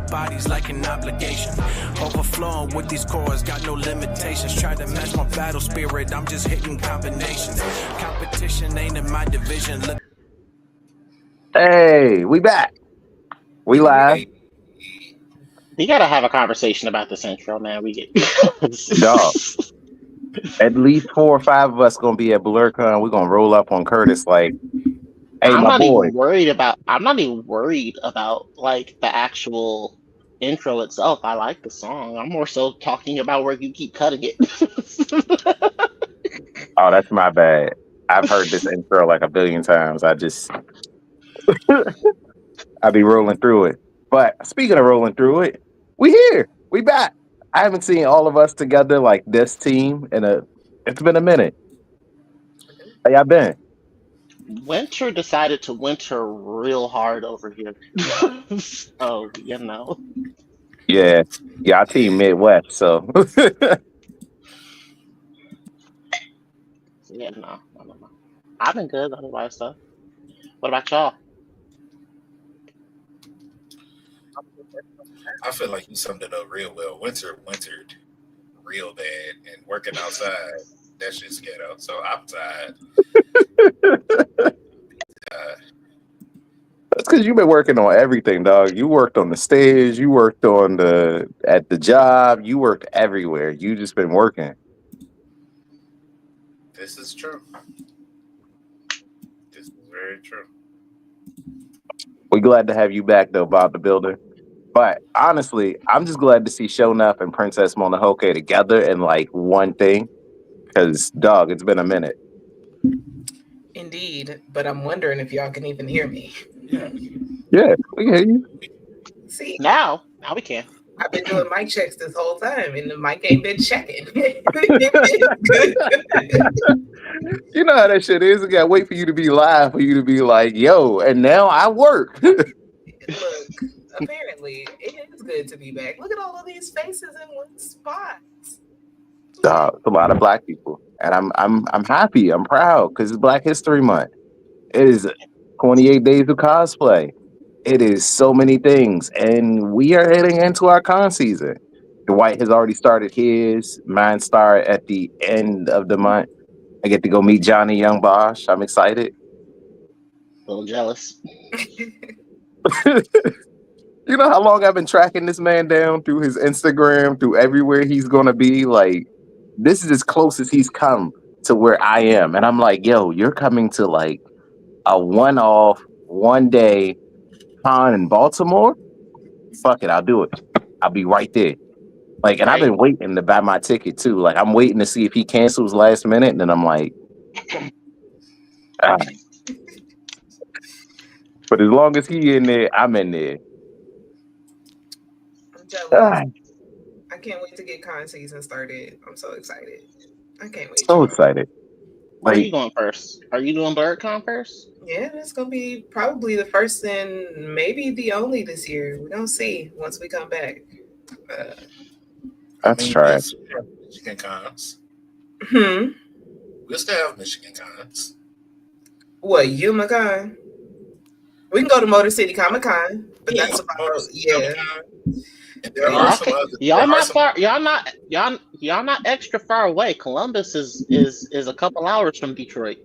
body's like an obligation. Overflowing with these chords, got no limitations. Try to match my battle spirit, I'm just hitting combinations. Competition ain't in my division. Look. Hey, we back. We live. We gotta have a conversation about this intro, man. We get Dog. At least 4 or 5 of us gonna be at BlerdxCon. We're gonna roll up on Curtis like, hey, I'm my not boy. even worried about. I'm not even worried about like the actual intro itself. I like the song. I'm more so talking about where you keep cutting it. Oh, that's my bad. I've heard this intro like a billion times. I be rolling through it. But speaking of rolling through it, we here. We back. I haven't seen all of us together like this team it's been a minute. How y'all been? Winter decided to winter real hard over here. So you know. Yeah. Y'all team Midwest, so Yeah, no. I've been good otherwise stuff. What about y'all? I feel like you summed it up real well. Wintered real bad, and working outside, that shit's ghetto. So outside, that's because you've been working on everything, dog. You worked on the stage, you worked at the job, you worked everywhere. You just been working. this is true. This is very true. We're glad to have you back though, Bob the Builder. But honestly, I'm just glad to see Shonuff and Princess Mononoke together in like one thing. Because, dog, it's been a minute. Indeed, but I'm wondering if y'all can even hear me. Yeah, we can hear you. See, Now we can. I've been doing mic checks this whole time, and the mic ain't been checking. You know how that shit is. I gotta wait for you to be live for you to be like, yo, and now I work. Look, apparently, it is good to be back. Look at all of these faces in one spot. Dog, it's a lot of black people. And I'm happy. I'm proud because it's Black History Month. It is 28 days of cosplay. It is so many things. And we are heading into our con season. Dwight has already started his. Mine start at the end of the month. I get to go meet Johnny Young Bosch. I'm excited. A little jealous. You know how long I've been tracking this man down through his Instagram, through everywhere he's gonna be? Like, this is as close as he's come to where I am. And I'm like, yo, you're coming to like a one-off, one-day con in Baltimore? Fuck it, I'll do it. I'll be right there. Like, and I've been waiting to buy my ticket too. Like, I'm waiting to see if he cancels last minute, and then I'm like, ah. But as long as he in there, I'm in there. I'm jealous. I can't wait to get con season started. I'm so excited. I can't wait. So excited. Where are you going first? Are you doing BlerdCon first? Yeah, it's gonna be probably the first and maybe the only this year. We're gonna see once we come back. That's trash. Michigan cons. We'll still have Michigan cons. What, UmaCon? We can go to Motor City Comic Con, but that's about Y'all not far. Y'all not extra far away. Columbus is a couple hours from Detroit.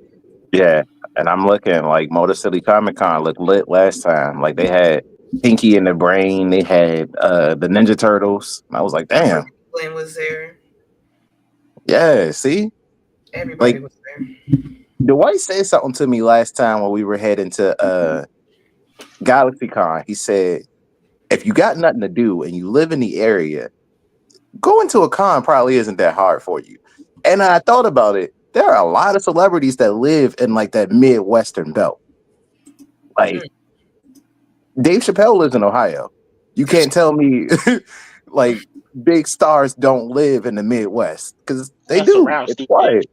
Yeah, and I'm looking like Motor City Comic Con looked lit last time. Like they had Pinky and the Brain, they had the Ninja Turtles. I was like, damn. Glenn was there. Yeah, see? Everybody was there. Dwight said something to me last time when we were heading to GalaxyCon. He said, if you got nothing to do and you live in the area, going to a con probably isn't that hard for you. And I thought about it. There are a lot of celebrities that live in like that Midwestern belt. Like Dave Chappelle lives in Ohio. You can't tell me like big stars don't live in the Midwest because they do. It's quiet.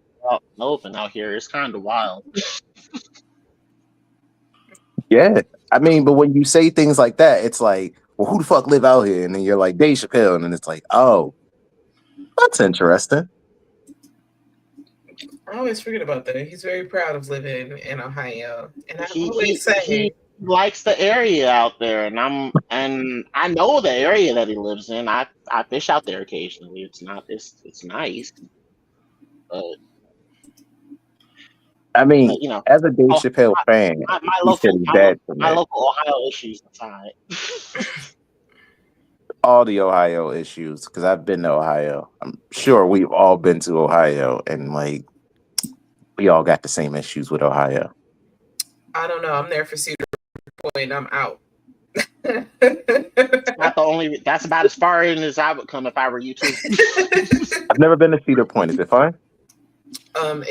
Open out here. It's kind of wild. Yeah. I mean, but when you say things like that, it's like, well, who the fuck live out here? And then you're like, Dave Chappelle. And then it's like, oh, that's interesting. I always forget about that. He's very proud of living in Ohio. And I always say likes the area out there, and I know the area that he lives in. I fish out there occasionally. It's nice, but, I mean, you know, as a Dave oh, Chappelle fan, my he said local he's bad for my me. local Ohio issues aside. All the Ohio issues, because I've been to Ohio. I'm sure we've all been to Ohio, and like we all got the same issues with Ohio. I don't know. I'm there for Cedar Point. I'm out. Not the only. That's about as far in as I would come if I were you too. I've never been to Cedar Point. Is it fun?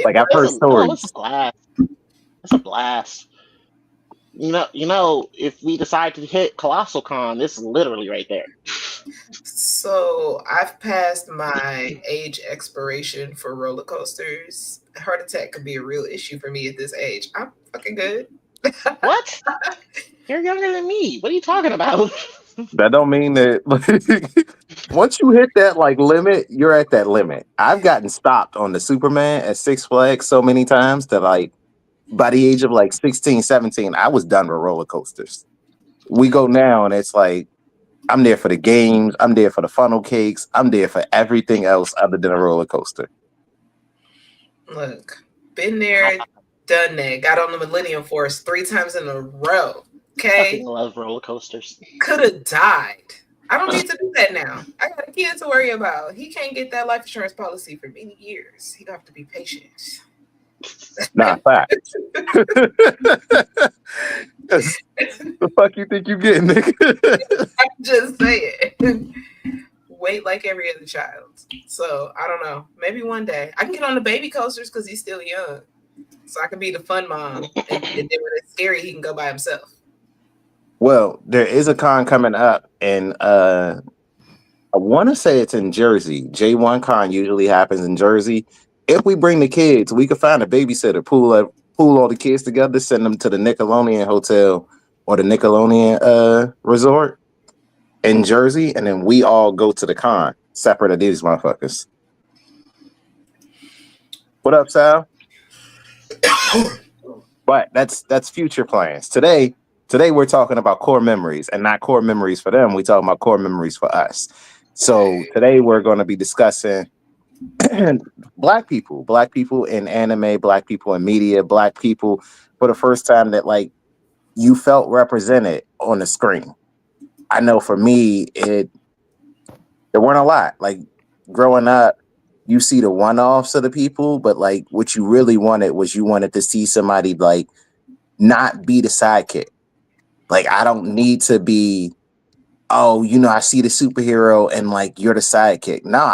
Like I've heard It's a stories. blast. It's a blast. You know, if we decide to hit Colossal Con, this is literally right there. So I've passed my age expiration for roller coasters. A heart attack could be a real issue for me at this age. I'm fucking good. What? You're younger than me. What are you talking about? That don't mean that once you hit that like limit, you're at that limit. I've gotten stopped on the Superman at Six Flags so many times that like by the age of like 16, 17, I was done with roller coasters. We go now and it's like I'm there for the games, I'm there for the funnel cakes, I'm there for everything else other than a roller coaster. Look, been there, done that. Got on the Millennium Force 3 times in a row. I Okay, love roller coasters. could have died. I don't need to do that now. I got a kid to worry about. He can't get that life insurance policy for many years. He have to be patient. Nah, fact. The fuck you think you getting, nigga? I'm just saying. Wait like every other child. So I don't know. Maybe one day I can get on the baby coasters because he's still young. So I can be the fun mom. And then when it's scary, he can go by himself. Well, there is a con coming up, and I want to say it's in Jersey. J1 Con usually happens in Jersey. If we bring the kids, we could find a babysitter, pool all the kids together, send them to the Nickelodeon Hotel or the Nickelodeon Resort in Jersey, and then we all go to the con separate of these motherfuckers. What up, Sal? But that's future plans. Today we're talking about core memories, and not core memories for them. We're talking about core memories for us. So today we're going to be discussing black people in anime, black people in media, black people for the first time that like you felt represented on the screen. I know for me, there weren't a lot. Like growing up, you see the one-offs of the people, but like what you really wanted was you wanted to see somebody like not be the sidekick. Like I don't need to be, oh, you know, I see the superhero and like you're the sidekick. No,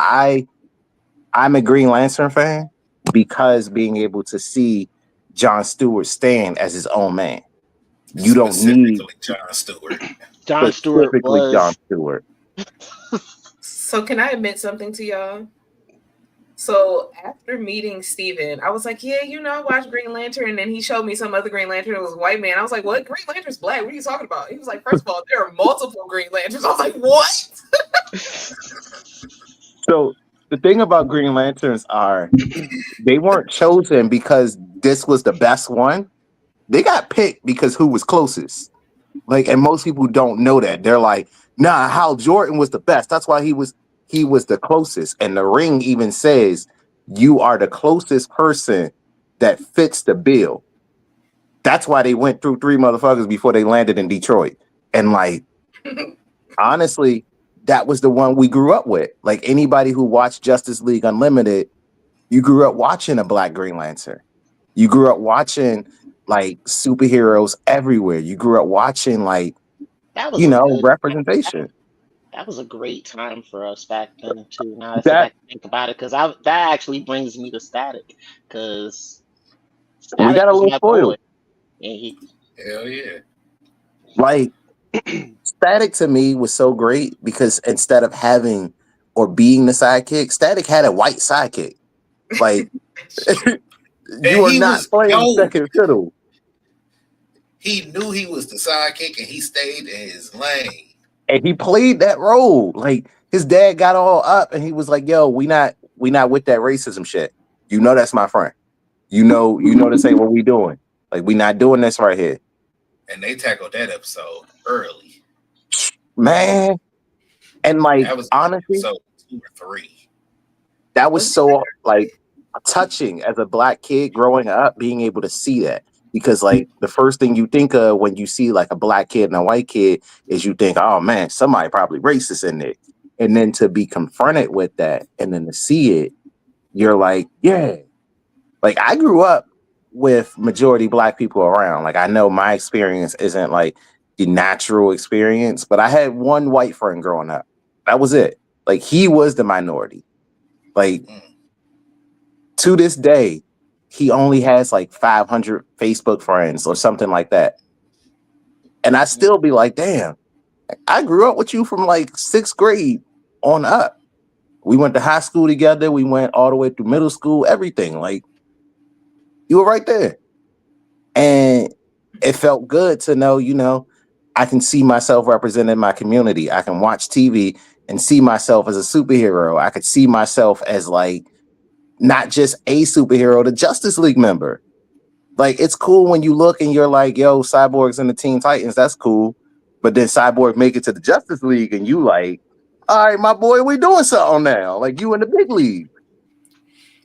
I'm a Green Lantern fan because being able to see Jon Stewart stand as his own man. You don't need Jon Stewart. Jon Stewart was Jon Stewart. So can I admit something to y'all? So after meeting Steven, I was like, yeah, you know, I watched Green Lantern, and then he showed me some other Green Lantern. It was a white man. I was like, what? Green Lantern's black. What are you talking about? He was like, first of all, there are multiple Green Lanterns. I was like, what? So the thing about Green Lanterns are they weren't chosen because this was the best one. They got picked because who was closest. Like, and most people don't know that. They're like, nah, Hal Jordan was the best. That's why he was the closest. And the ring even says you are the closest person that fits the bill. That's why they went through 3 motherfuckers before they landed in Detroit. And like, honestly, that was the one we grew up with. Like anybody who watched Justice League Unlimited, you grew up watching a black Green Lantern. You grew up watching like superheroes everywhere. You grew up watching like, you know, representation. That was a great time for us back then too. Now I think about it, because that actually brings me to Static, because we got a little spoiled. Hell yeah! Like Static to me was so great because instead of having or being the sidekick, Static had a white sidekick. Like you are not playing second fiddle. He knew he was the sidekick and he stayed in his lane. And he played that role. Like his dad got all up and he was like, yo, we not with that racism shit. You know that's my friend. You know this ain't what we doing. Like we not doing this right here. and they tackled that episode early. Man. And like That was honestly, episode 2 or 3. that was so like touching as a black kid growing up, being able to see that. Because like the first thing you think of when you see like a black kid and a white kid is you think, oh man, somebody probably racist in it. And then to be confronted with that and then to see it, you're like, yeah. Like I grew up with majority black people around. Like I know my experience isn't like the natural experience, but I had one white friend growing up. That was it. Like he was the minority. Like to this day, he only has like 500 Facebook friends or something like that. And I still be like, damn, I grew up with you from like 6th grade on up. We went to high school together. We went all the way through middle school, everything. Like you were right there. And it felt good to know, I can see myself represented in my community. I can watch TV and see myself as a superhero. I could see myself as like not just a superhero, the Justice League member. Like it's cool when you look and you're like, yo, Cyborg's in the Teen Titans, that's cool. But then Cyborg make it to the Justice League and you like, all right, my boy, we doing something now. Like you in the big league.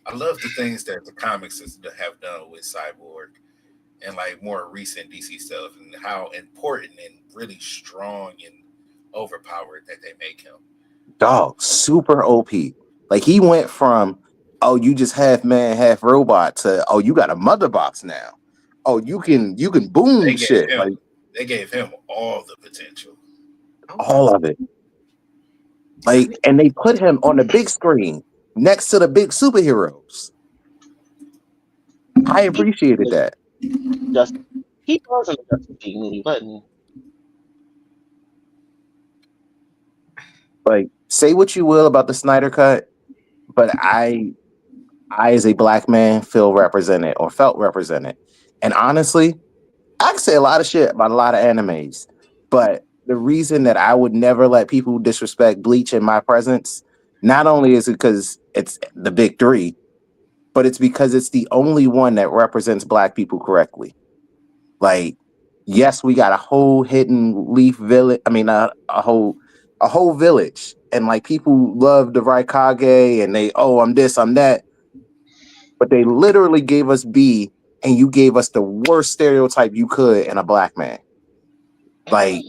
I love the things that the comics have done with Cyborg and like more recent DC stuff and how important and really strong and overpowered that they make him. Dog, super OP. Like he went from, oh, you just half man, half robot to, oh, you got a mother box now. Oh, you can boom shit. Like they gave him all the potential. All of it. Like, and they put him on the big screen next to the big superheroes. I appreciated that. He wasn't a Justice League movie, wasn't Like, say what you will about the Snyder Cut, but I as a black man feel represented or felt represented. And honestly, I can say a lot of shit about a lot of animes, but the reason that I would never let people disrespect Bleach in my presence, not only is it because it's the big 3, but it's because it's the only one that represents black people correctly. Like, yes, we got a whole hidden leaf village. I mean, a whole village, and like people love the Raikage, and they, oh, I'm this, I'm that, but they literally gave us B, and you gave us the worst stereotype you could in a black man. Like,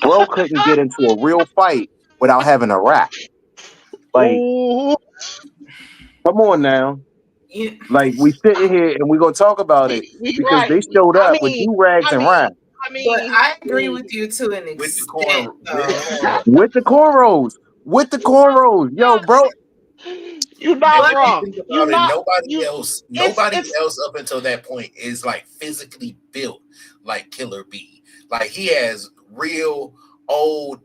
bro couldn't get into a real fight without having a rap. Like, come on now. Yeah. Like, we sitting here and we're gonna talk about it because they showed up with do-rags and rhymes. But I agree with you to an extent. With the cornrows. Yo, bro. You're not wrong. Nobody else up until that point is like physically built like Killer B. Like he has real old.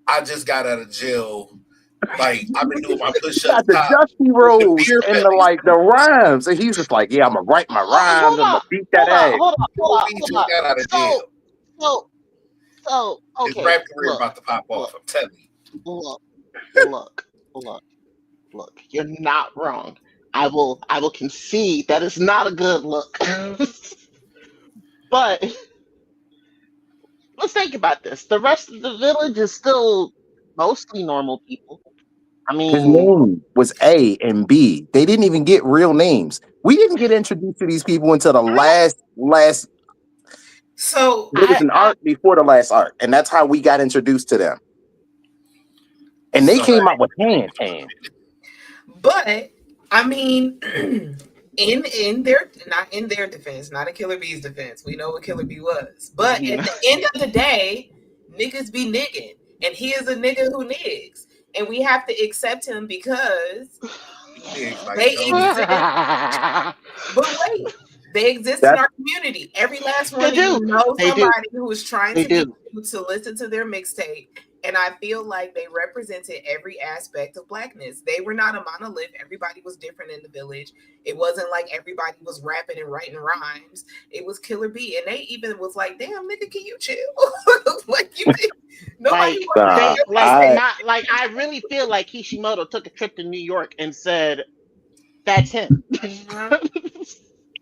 I just got out of jail. Like I've been doing my push-ups. The Dusty Rose and the rhymes, and he's just like, yeah, I'm gonna write my rhymes. I'm gonna beat that ass. Hold on. So okay. His rap career about to pop off. I'm telling you. Look. You're not wrong. I will concede that it's not a good look. But let's think about this. The rest of the village is still mostly normal people. I mean, his name was A and B. They didn't even get real names. We didn't get introduced to these people until the last. So there was an arc before the last arc, and that's how we got introduced to them. And they came out with hand. But I mean, in their defense, not in Killer B's defense. We know what Killer B was. But at the end of the day, niggas be nigging, and he is a nigga who niggs. And we have to accept him because they exist. But wait, they exist in our community. Every last one of you know somebody who is trying to get you to listen to their mixtape. And I feel like they represented every aspect of blackness. They were not a monolith. Everybody was different in the village. It wasn't like everybody was rapping and writing rhymes. It was Killer B. And they even was like, damn, nigga, can you chill? Like, you nobody I really feel like Kishimoto took a trip to New York and said, that's him.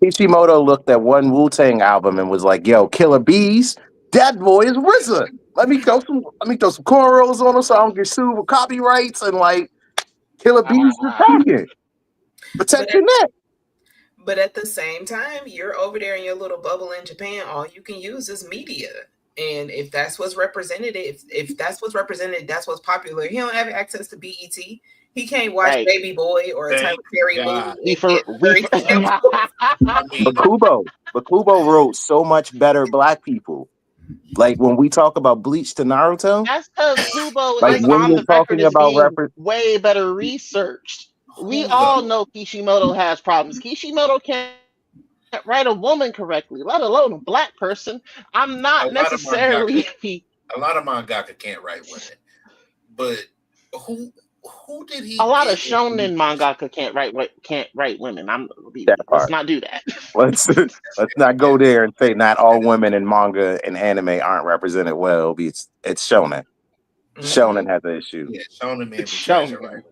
Kishimoto looked at one Wu-Tang album and was like, "Yo, Killer Bees, that boy is RZA. Let me throw some cornrows on him so I don't get sued with copyrights and like Killer Bees is talking. Protect your neck." But at the same time, you're over there in your little bubble in Japan. All you can use is media. And if that's what's represented, if that's what's represented, that's what's popular. He don't have access to BET. He can't watch Baby Boy or a Tyler Perry movie. Bakubo wrote so much better black people. Like when we talk about Bleach to Naruto, that's because Kubo like is when on you're the record talking as about being way better researched. We all know Kishimoto has problems. Kishimoto can't write a woman correctly, let alone a black person. I'm not necessarily. A lot of mangaka can't write women, but who did he? A lot of shonen mangaka can't write women. Let's not do that. Let's not go there and say not all women in manga and anime aren't represented well. It's shonen. Shonen has an issue. Yeah, shonen man. Shonen. Right.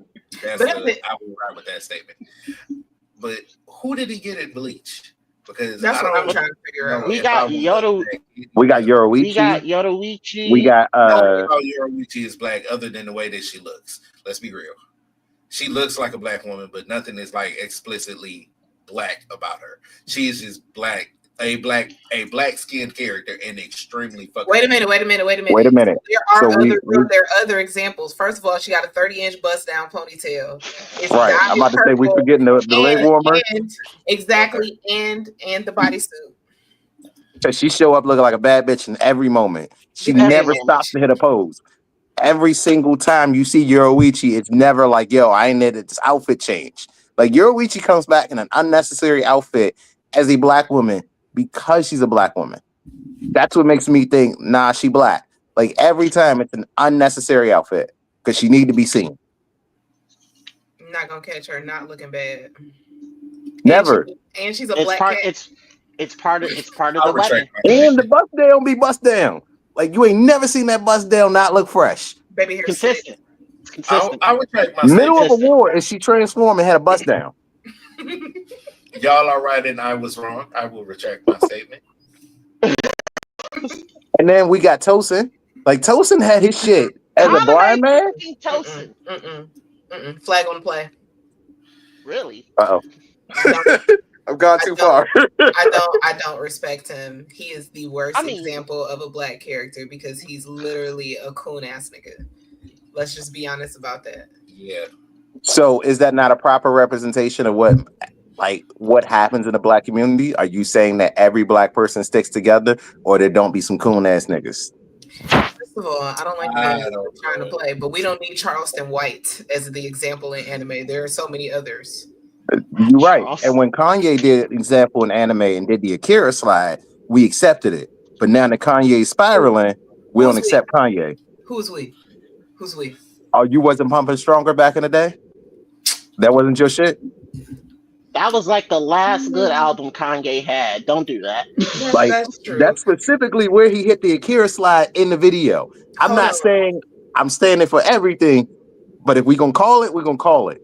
I will ride with that statement. But who did he get at Bleach? Because that's what I'm trying to figure out. We got Yoruichi. We got Yoruichi. We got Yoruichi is black other than the way that she looks. Let's be real. She looks like a black woman, but nothing is like explicitly black about her. She is just black, a black skinned character and extremely fucking. Wait a minute. There are other examples. First of all, she got a 30-inch bust down ponytail. Right. I'm about to say we forgetting the leg warmer. Exactly, and the bodysuit. She show up looking like a bad bitch in every moment. She never stops to hit a pose. Every single time you see Yoruichi, it's never like, yo, I needed this outfit change. Like Yoruichi comes back in an unnecessary outfit as a black woman because she's a black woman. That's what makes me think, nah, she black. Like every time it's an unnecessary outfit because she need to be seen. I'm not gonna catch her not looking bad. Never. And she's a black cat. It's part of the wedding. And the bust down be bust down. Like you ain't never seen that bust down not look fresh. Baby hair consistent. I would take my middle of a war and she transformed and had a bust down. Y'all are right and I was wrong. I will retract my statement. And then we got Tosin. Like Tosin had his shit as a blind man. Tosin. Flag on the play. Really? Uh-oh. I've gone too far. I don't respect him. He is the worst example of a black character because he's literally a coon ass nigga. Let's just be honest about that. Yeah. So is that not a proper representation of what happens in the black community? Are you saying that every black person sticks together or there don't be some coon ass niggas? First of all, I don't like the trying to play, but we don't need Charleston White as the example in anime. There are so many others. You're right. And when Kanye did an example in anime and did the Akira slide, we accepted it. But now that Kanye's spiraling, we don't accept Kanye. Who's we? Oh, you wasn't pumping stronger back in the day? That wasn't your shit? That was like the last good album Kanye had. Don't do that. Like that's specifically where he hit the Akira slide in the video. I'm not saying I'm standing for everything, but if we're gonna call it, we're gonna call it.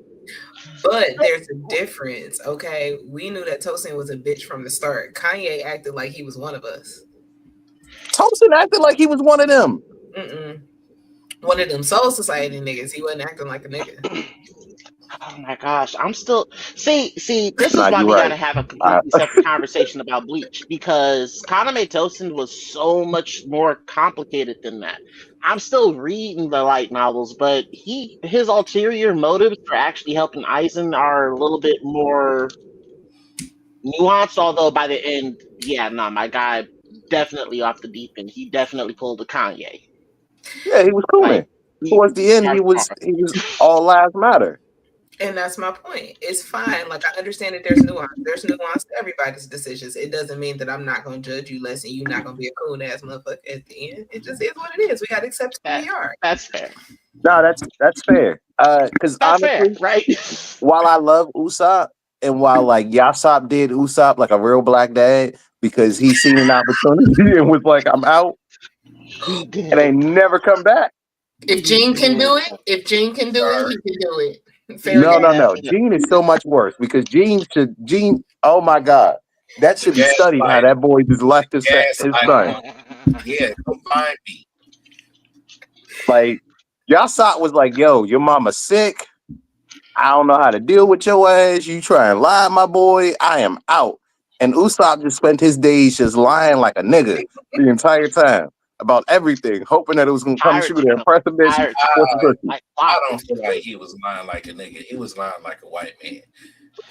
But there's a difference, okay? We knew that Tosin was a bitch from the start. Kanye acted like he was one of us. Tosin acted like he was one of them. One of them Soul Society niggas. He wasn't acting like a nigga. Oh my gosh, I'm still see. This is why we gotta have a completely separate conversation about Bleach because Kaname Tosin was so much more complicated than that. I'm still reading the light novels, but his ulterior motives for actually helping Aizen are a little bit more nuanced. Although by the end, my guy definitely off the deep end. He definitely pulled the Kanye. Yeah, he was cool. Towards the end, he was all lives matter. And that's my point. It's fine. Like, I understand that there's nuance. There's nuance to everybody's decisions. It doesn't mean that I'm not going to judge you less and you're not going to be a coon ass motherfucker at the end. It just is what it is. We got to accept who we are. That's fair. No, that's fair. Because honestly, fair, right? While I love Usopp and while like Yasop did Usopp like a real black dad because he seen an opportunity and was like, I'm out. And they never come back. If Gene can do it, he can do it. No. Gene is so much worse because Gene, oh my God. That should be studied. How that boy just left his son. Yeah, come find me. Like Yasat was like, "Yo, your mama sick. I don't know how to deal with your ass. You try and lie, my boy. I am out." And Usopp just spent his days just lying like a nigga the entire time about everything, hoping that it was gonna come true to impress a bitch. I don't feel like he was lying like a nigga. He was lying like a white man.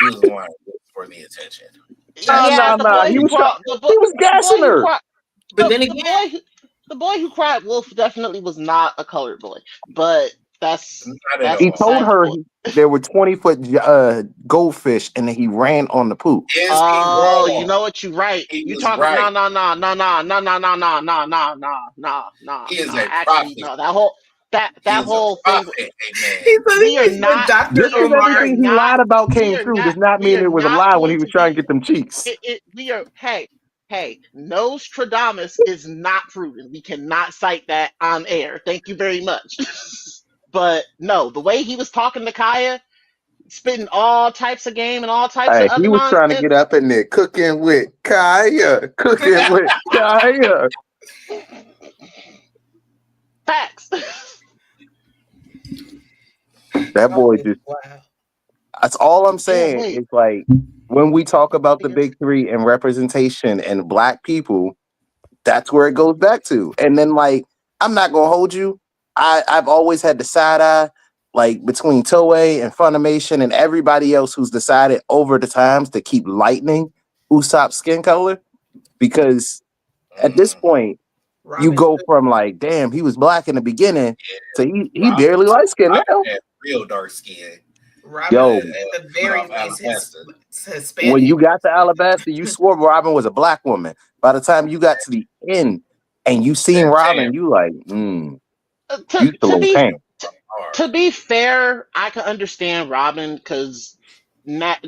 He was lying for the attention. No. He was gassing her. But then again, the boy who cried wolf definitely was not a colored boy. But that's he told her there were 20-foot goldfish and then he ran on the poop. Oh, you know what? You're right. You talking right. No. He is a actually, prophet. No, that whole thing. We are not Dr. Everything he lied about came true does not mean it was a lie when he was trying to get them cheeks. Hey, Nostradamus is not proven. We cannot cite that on air. Thank you very much. But no, the way he was talking to Kaya, spitting all types of game and all types of other he was trying to get up in there cooking with Kaya. Facts. That boy just that's all I'm saying. It's like when we talk about the big three and representation and black people, that's where it goes back to. And then like I'm not gonna hold you. I've always had the side eye, like between Toei and Funimation and everybody else who's decided over the times to keep lightening Usopp's skin color, because at this point you go from like, damn, he was black in the beginning to he barely light skin now. Real dark skin. Yo, at the very least, Hispanic. When you got to Alabasta, you swore Robin was a black woman. By the time you got to the end and you seen Robin, you like, to be fair, I can understand Robin because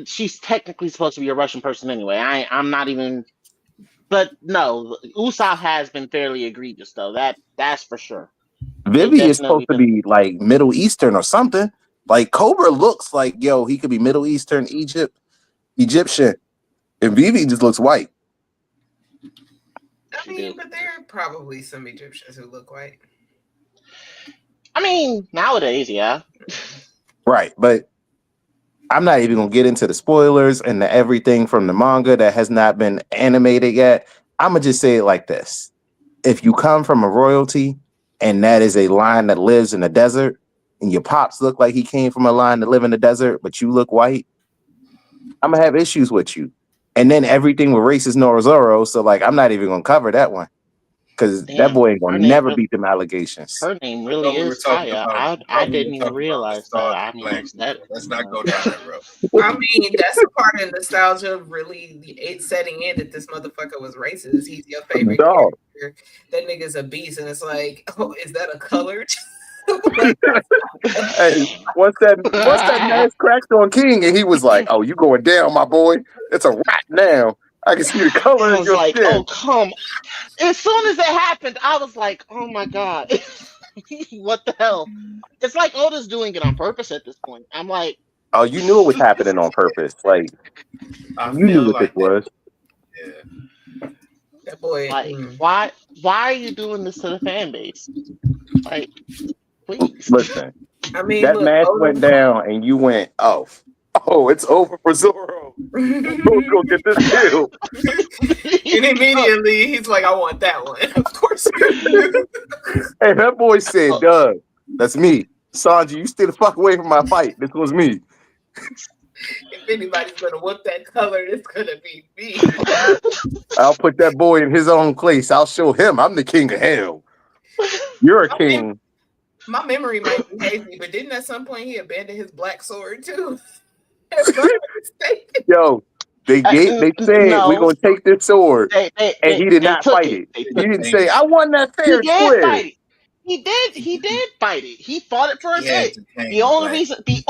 she's technically supposed to be a Russian person anyway. I'm not even, but no, Usopp has been fairly egregious though. That's for sure. Vivi is supposed to be like Middle Eastern or something. Like Cobra looks like, yo, he could be Middle Eastern, Egyptian, and Vivi just looks white. I mean, but there are probably some Egyptians who look white. I mean, nowadays, yeah. Right, but I'm not even gonna get into the spoilers and the everything from the manga that has not been animated yet. I'm gonna just say it like this: if you come from a royalty and that is a line that lives in the desert, and your pops look like he came from a line that live in the desert, but you look white, I'm gonna have issues with you. And then everything with racist Norizoro, so like I'm not even gonna cover that one. Because that boy ain't gonna never beat them allegations. Her name really is Kaya. I didn't even realize that. I mean, let's not go down that road. I mean, that's a part of nostalgia really it setting in that this motherfucker was racist. He's your favorite character. That nigga's a beast, and it's like, oh, is that a colored? Hey, once that mask cracked on King, and he was like, "Oh, you going down, my boy? It's a rat now. I can see the color in your skin." Oh, come! As soon as it happened, I was like, "Oh my god, what the hell?" It's like Oda's doing it on purpose at this point. I'm like, "Oh, you knew it was happening on purpose. Like, you knew what this was." Yeah. That boy. Like, why are you doing this to the fan base? Like, please. Listen, I mean, that match went down, and you went, "Oh, it's over for Zoro. Let's go get this kill." And immediately he's like, "I want that one." Of course. Hey, that boy said, "Doug, that's me. Sanji, you stay the fuck away from my fight. This was me." If anybody's gonna whoop that color, it's gonna be me. I'll put that boy in his own place. I'll show him I'm the king of hell. You're a king. My memory might be hazy, but didn't at some point he abandon his black sword too? Yo, they said no. we're gonna take this sword, and he did not fight it. He didn't say, "I won that fair and square." Fight it. He did fight it. He fought it for a bit. The only reason he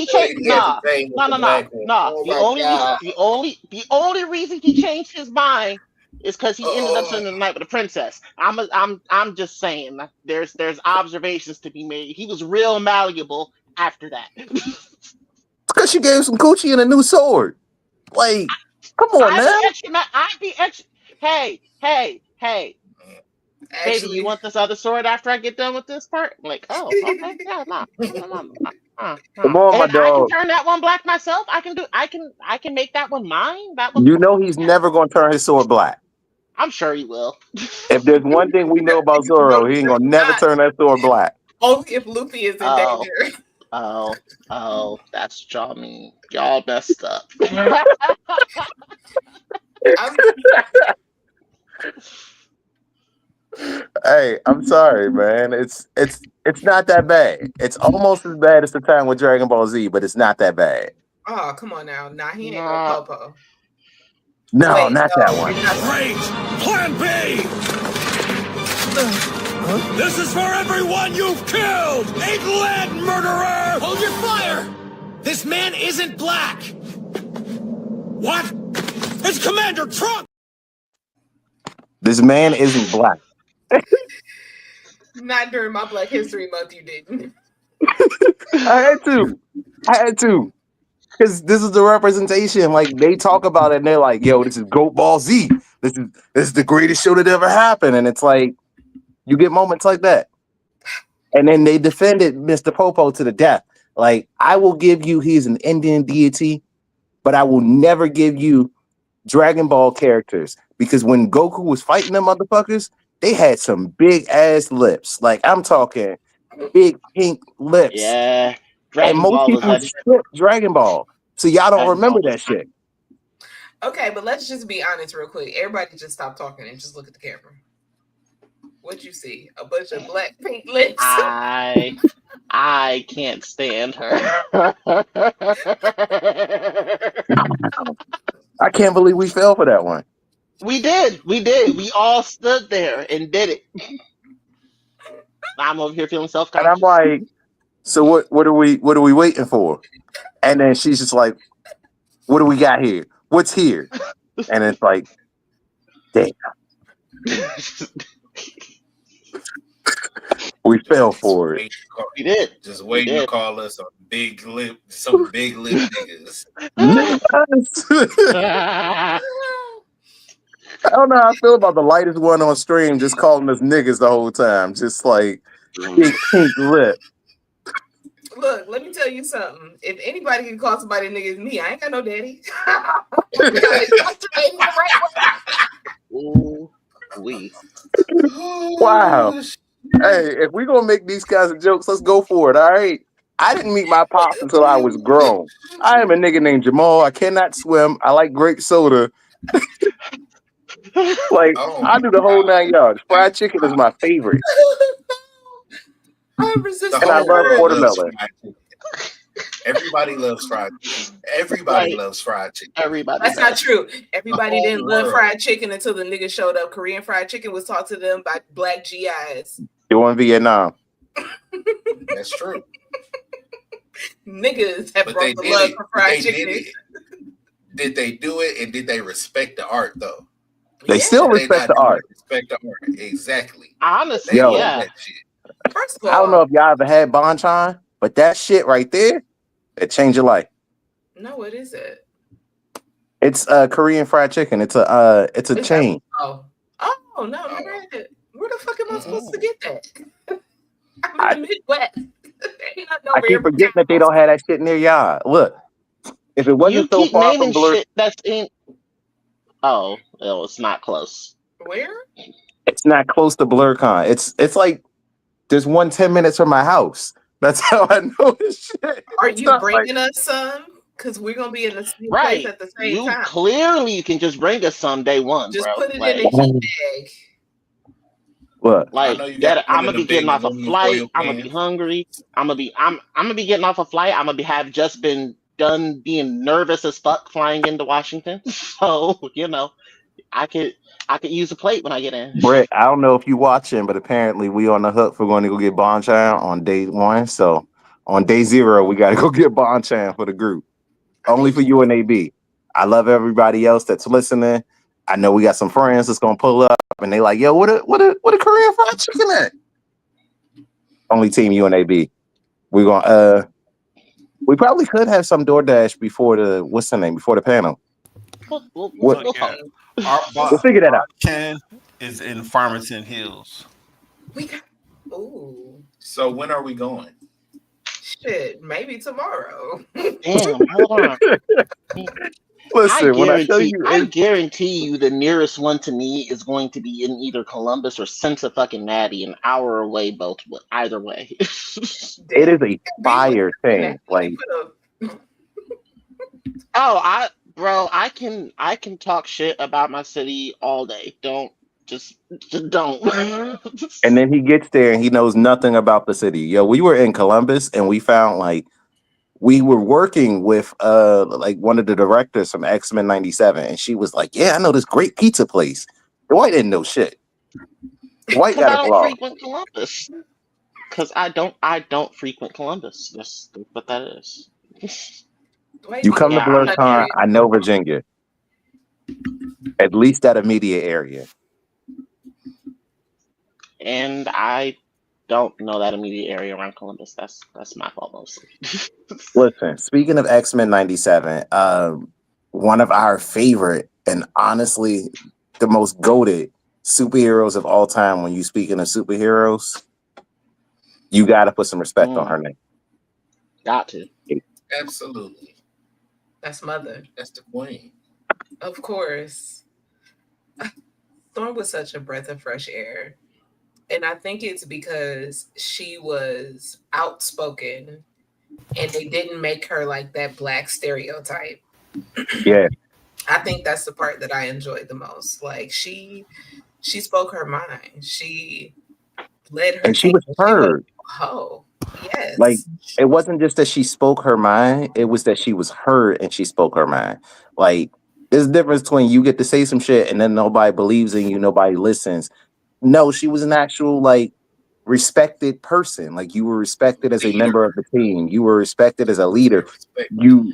changed the only reason he changed his mind is because he ended up spending the night with a princess. I'm just saying there's observations to be made. He was real malleable after that. It's because she gave some coochie and a new sword. Like, Come on, I'd man. be extra. I'd be extra. Hey. Actually, Baby, you want this other sword after I get done with this part? I'm like, oh, okay, yeah, no. Come on, my And I can dog. turn that one black myself. I can make that one mine. That one. You know he's never going to turn his sword black. I'm sure he will. If there's one thing we know about Zoro, he ain't gonna never turn that sword black. Only if Luffy is in danger. Oh, that's what y'all mean. Y'all messed up. Hey, I'm sorry, man. It's not that bad. It's almost as bad as the time with Dragon Ball Z, but it's not that bad. Oh, come on now. Nah, he ain't no Popo. No, wait, not that one. Great! Plan B! This is for everyone you've killed! Eggland murderer! Hold your fire! This man isn't black! What? It's Commander Trunk! This man isn't black. Not during my Black History Month, you didn't. I had to. Because this is the representation. Like, they talk about it and they're like, yo, this is Goat Ball Z. This is the greatest show that ever happened. And it's like, you get moments like that. And then they defended Mr. Popo to the death. Like, I will give you, he's an Indian deity, but I will never give you Dragon Ball characters. Because when Goku was fighting them motherfuckers, they had some big ass lips. Like, I'm talking big pink lips. Yeah. And most people skip Dragon Ball. So y'all don't remember that shit. Okay, but let's just be honest real quick. Everybody just stop talking and just look at the camera. What you see? A bunch of black pink lips. I can't stand her. I can't believe we fell for that one. We did. We all stood there and did it. I'm over here feeling self-conscious. And I'm like, so what are we waiting for? And then she's just like, what do we got here? What's here? And it's like, damn. We fell for it. We did. Just waiting to call us some big lip niggas. I don't know how I feel about the lightest one on stream just calling us niggas the whole time. Just like big pink lip. Look, let me tell you something. If anybody can call somebody a nigga, it's me. I ain't got no daddy. Ooh, wow. Hey, if we're gonna make these kinds of jokes, let's go for it. All right. I didn't meet my pops until I was grown. I am a nigga named Jamal. I cannot swim. I like grape soda. Like, I do the whole 9 yards. Fried chicken is my favorite. And I love watermelon. Everybody loves fried chicken. Everybody loves fried chicken. That's not true. Everybody didn't love fried chicken until the nigga showed up. Korean fried chicken was taught to them by black GIs. You want Vietnam? That's true. Niggas have brought the love for fried chicken. Did they do it and did they respect the art though? They still respect the art. Respect the art. Exactly. Honestly, yeah. First of all, I don't know if y'all ever had banchan, but that shit right there, it changed your life. No, what is it? It's Korean fried chicken. It's a chain. No, never had it. Where the fuck am I supposed to get that? I'm in the Midwest. I keep forgetting that they don't have that shit near y'all. Look, if it wasn't so far from Blerd, shit that's in. Oh, it's not close. Where? It's not close to BlerdCon. It's like there's 10 minutes from my house. That's how I know this shit. Are you bringing us some? Because we're gonna be in the same place at the same time. Clearly, you can just bring us some day one. Just bro. put it in a heat bag. What? Like that, I'm gonna be getting off a flight. I'm gonna be hungry. I'm gonna be getting off a flight. I'm gonna have just been done being nervous as fuck flying into Washington. So I could use a plate when I get in. Brett, I don't know if you watching, but apparently we on the hook for going to go get banchan on day 1. So on day 0, we got to go get banchan for the group. Only for UNAB. I love everybody else that's listening. I know we got some friends that's gonna pull up and they like, yo, what a Korean fried chicken at? Only team UNAB. We're gonna we probably could have some DoorDash before the panel. We'll talk. We'll figure that out. 10 is in Farmington Hills. We got. Ooh. So when are we going? Shit, maybe tomorrow. Damn, hold on. Listen, when I tell you, I guarantee you, the nearest one to me is going to be in either Columbus or Cincinnati, an hour away. Either way. it is a fire thing. Like, I can talk shit about my city all day. Just don't. and then he gets there and he knows nothing about the city. Yo, we were in Columbus and we found like we were working with like one of the directors from X-Men 97, and she was like, "Yeah, I know this great pizza place." Dwight didn't know shit. Dwight got a blog. Frequent Columbus. Because I don't frequent Columbus. That's what that is. You come to BlerdCon, I know Virginia. At least that immediate area. And I don't know that immediate area around Columbus. That's my fault mostly. Listen, speaking of X-Men 97, one of our favorite and honestly the most goated superheroes of all time, when you speaking of superheroes, you got to put some respect on her name. Got to. Absolutely. That's Mother. That's the queen. Of course. Storm was such a breath of fresh air. And I think it's because she was outspoken and they didn't make her like that Black stereotype. Yeah. I think that's the part that I enjoyed the most. Like she spoke her mind. She led her. And she was heard. Yes. Like, it wasn't just that she spoke her mind, it was that she was heard and she spoke her mind. Like, there's a difference between you get to say some shit and then nobody believes in you, nobody listens. No, she was an actual, like, respected person. Like, you were respected as a member of the team. You were respected as a leader. You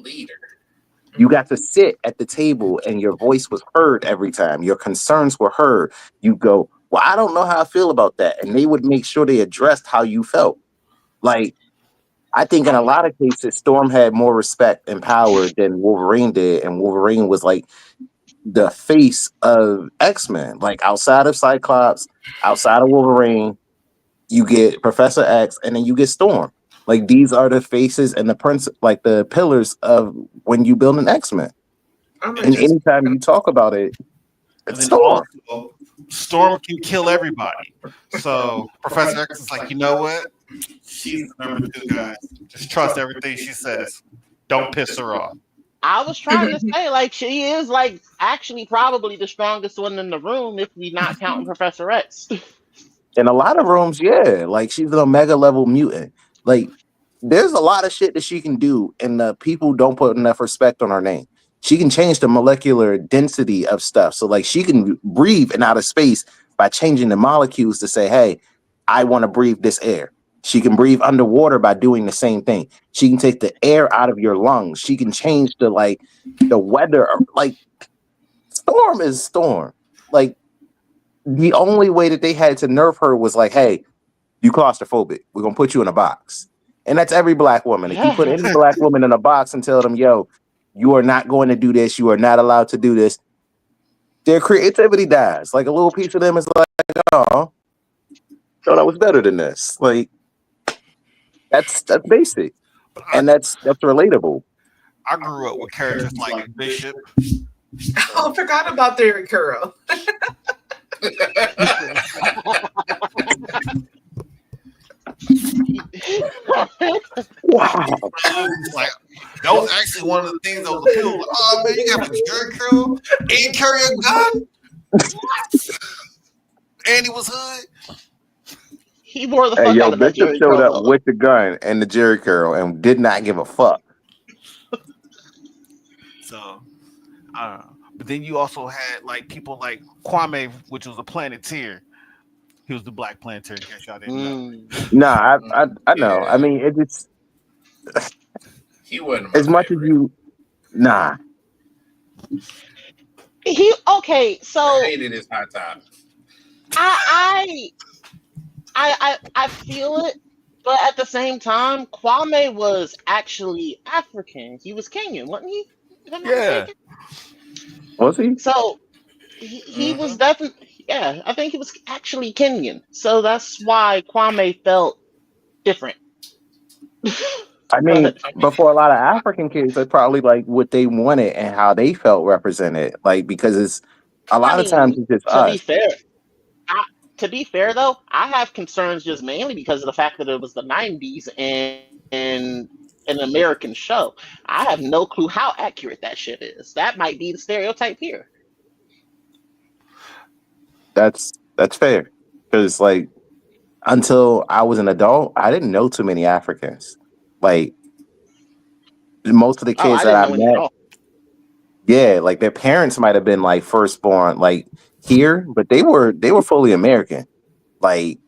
got to sit at the table and your voice was heard every time. Your concerns were heard. You go, well, I don't know how I feel about that. And they would make sure they addressed how you felt. Like, I think in a lot of cases, Storm had more respect and power than Wolverine did. And Wolverine was like the face of X-Men. Like, outside of Cyclops, outside of Wolverine, you get Professor X and then you get Storm. Like, these are the faces and the pillars of when you build an X-Men. And anytime you talk about it, it's Storm. Also, Storm can kill everybody. So Professor X is like, you know what? She's number 2, guys. Just trust everything she says. Don't piss her off. I was trying to say, like, she is, like, actually probably the strongest one in the room if we not counting Professor X. In a lot of rooms, yeah. Like, she's an Omega level mutant. Like, there's a lot of shit that she can do, and people don't put enough respect on her name. She can change the molecular density of stuff. So, like, she can breathe in outer space by changing the molecules to say, hey, I want to breathe this air. She can breathe underwater by doing the same thing. She can take the air out of your lungs. She can change the weather. Like, Storm is Storm. Like, the only way that they had to nerf her was like, hey, you claustrophobic. We're going to put you in a box. And that's every Black woman. If you put any Black woman in a box and tell them, yo, you are not going to do this, you are not allowed to do this, their creativity dies. Like, a little piece of them is like, oh, thought I was better than this. Like, that's basic. And that's relatable. I grew up with characters like Bishop. I forgot about their curl. Wow. Like, that was actually one of the things that was appealing. Like, oh man, you got a jerry curl and carry a gun. And he was hood. He wore the fuck out of that Bishop Jerry showed curl, up with the gun and the Jerry curl and did not give a fuck. So, I don't know. But then you also had like people like Kwame, which was a Planeteer. He was the Black Planeteer. In case y'all didn't know. Nah, I know. I mean, it just he wasn't as much as you. Nah. So I hated his hot top. I feel it, but at the same time, Kwame was actually African. He was Kenyan, wasn't he? Yeah. Was he? So he was definitely, yeah, I think he was actually Kenyan. So that's why Kwame felt different. I mean, But but for a lot of African kids, that's probably like what they wanted and how they felt represented. Like because it's a I lot of times mean, it's just to be us. fair, I, to be fair though, I have concerns just mainly because of the fact that it was the '90s and an American show. I have no clue how accurate that shit is. That might be the stereotype here. That's fair. Because like until I was an adult, I didn't know too many Africans. Like most of the Oh, kids I that didn't I know any at met, all. yeah, like their parents might have been like firstborn like here, but they were fully American. Like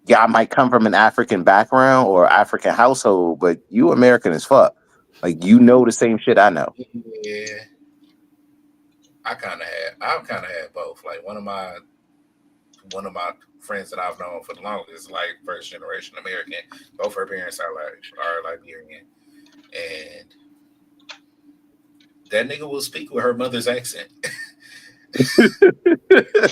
yeah, I might come from an African background or African household, but you American as fuck. Like you know the same shit I know. Yeah, I've kind of had both. Like one of my friends that I've known for the longest, like first generation American. Both her parents are Liberian, and that nigga will speak with her mother's accent. I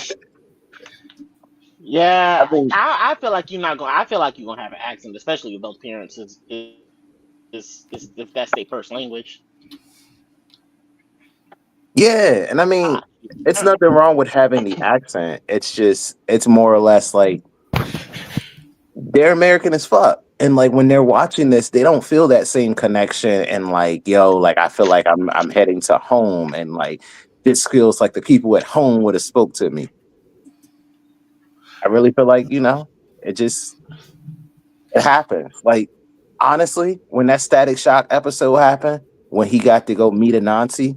Yeah, mean, I feel like you're not going. I feel like you're gonna have an accent, especially with both parents. Is if that's their first language. yeah, and I Ah, mean, it's nothing wrong with having the accent. It's just it's more or less like they're American as fuck. And like when they're watching this, they don't feel that same connection and like, yo, like I feel like I'm heading to home and like this feels like the people at home would have spoke to me. I really feel like, it just it happens. Like honestly, when that Static Shock episode happened, when he got to go meet Anansi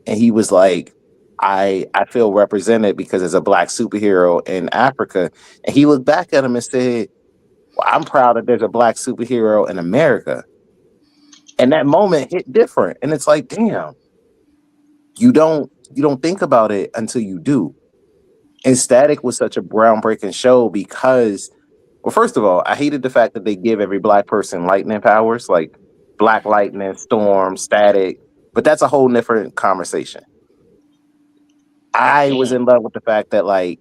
and he was like, I feel represented because there's a black superhero in Africa. And he looked back at him and said, well, I'm proud that there's a black superhero in America. And that moment hit different. And it's like, damn, you don't think about it until you do. And Static was such a groundbreaking show because, well, first of all, I hated the fact that they give every black person lightning powers, like Black Lightning, Storm, Static. But that's a whole different conversation. I was damn. in love with the fact that like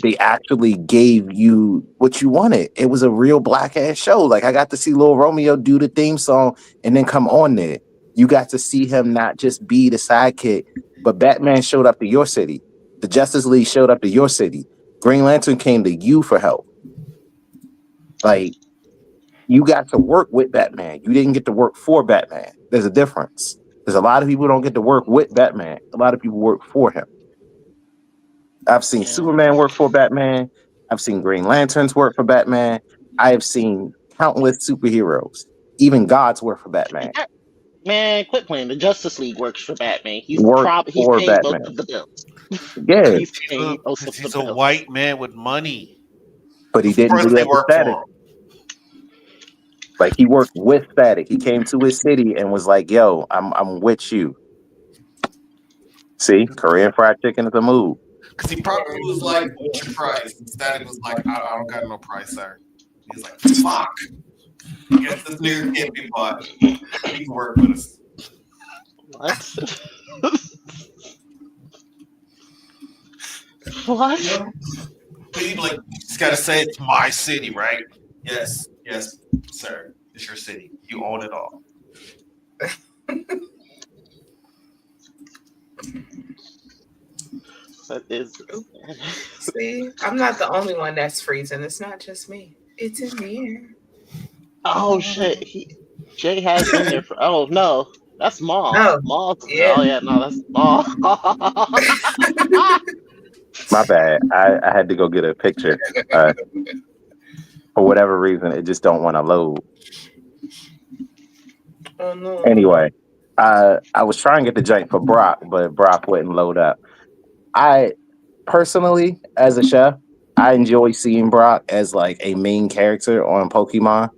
they actually gave you what you wanted. It was a real black ass show. Like I got to see Lil Romeo do the theme song and then come on there. You got to see him not just be the sidekick, but Batman showed up to your city. The Justice League showed up to your city. Green Lantern came to you for help. Like you got to work with Batman. You didn't get to work for Batman. There's a difference. There's a lot of people who don't get to work with Batman. A lot of people work for him. I've seen Yeah. Superman work for Batman. I've seen Green Lanterns work for Batman. I have seen countless superheroes, even gods work for Batman. Man, quit playing. The Justice League works for Batman. Work He's for paying most Batman. of the bills. Yeah, He's paying most of Because the he's a bills. white man with money. but he Of didn't course do they that with work Static. for him. Like he worked with Static. He came to his city and was like, "Yo, I'm with you." See, Korean fried chicken is a move. Because he probably was like, what's your price? And Static was like, I don't got no price, sir. He's like, fuck. I guess this nigga can't be bought. He can work with us. What? What? You know? But he'd be like, you just gotta say it's my city, right? Yes, sir. It's your city. You own it all. That is. See, I'm not the only one that's freezing. It's not just me. It's in the air. Oh shit! Jay has been there for. Oh no, that's Maul. Oh, Maul. yeah. Oh yeah, no, that's Maul. My bad. I had to go get a picture. For whatever reason, it just don't want to load. Oh no. Anyway, I was trying to get the joint for Brock, but Brock wouldn't load up. I personally, as a chef, I enjoy seeing Brock as like a main character on Pokemon.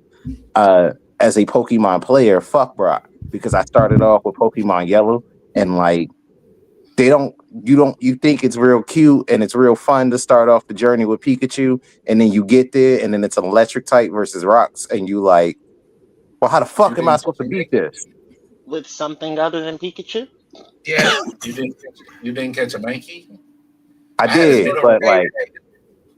As a Pokemon player, fuck Brock because I started off with Pokemon Yellow and like you think it's real cute and it's real fun to start off the journey with Pikachu and then you get there and then it's an electric type versus rocks and you like, well, how the fuck am I supposed to beat this? With something other than Pikachu? Yeah. You didn't catch a Mankey? I did, but like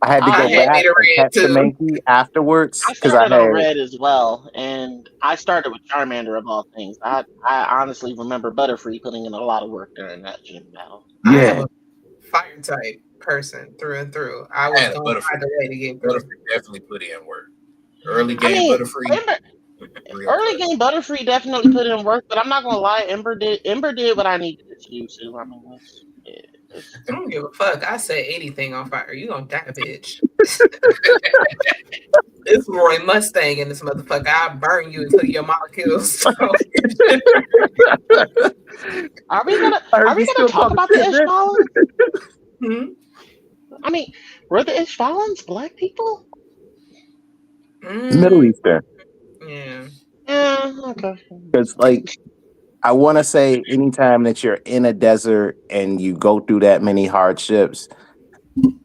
I had to go back and catch the Mankey afterwards I because I started on had. Red as well, and I started with Charmander of all things. I honestly remember Butterfree putting in a lot of work during that gym battle. I am a fire type person through and through. I was going to find a way to get Butterfree definitely put in work. Early game Butterfree. Early game Butterfree definitely put in work, but I'm not gonna lie, Ember did what I needed it to do too. I mean, I don't give a fuck. I set anything on fire. You gonna die, bitch. It's Roy Mustang in this motherfucker. I'll burn you until your molecules. Are we gonna talk about the Ishvalans? I mean, were the Ishvalans black people? Middle Eastern. Yeah. Okay. Because like I want to say anytime that you're in a desert and you go through that many hardships,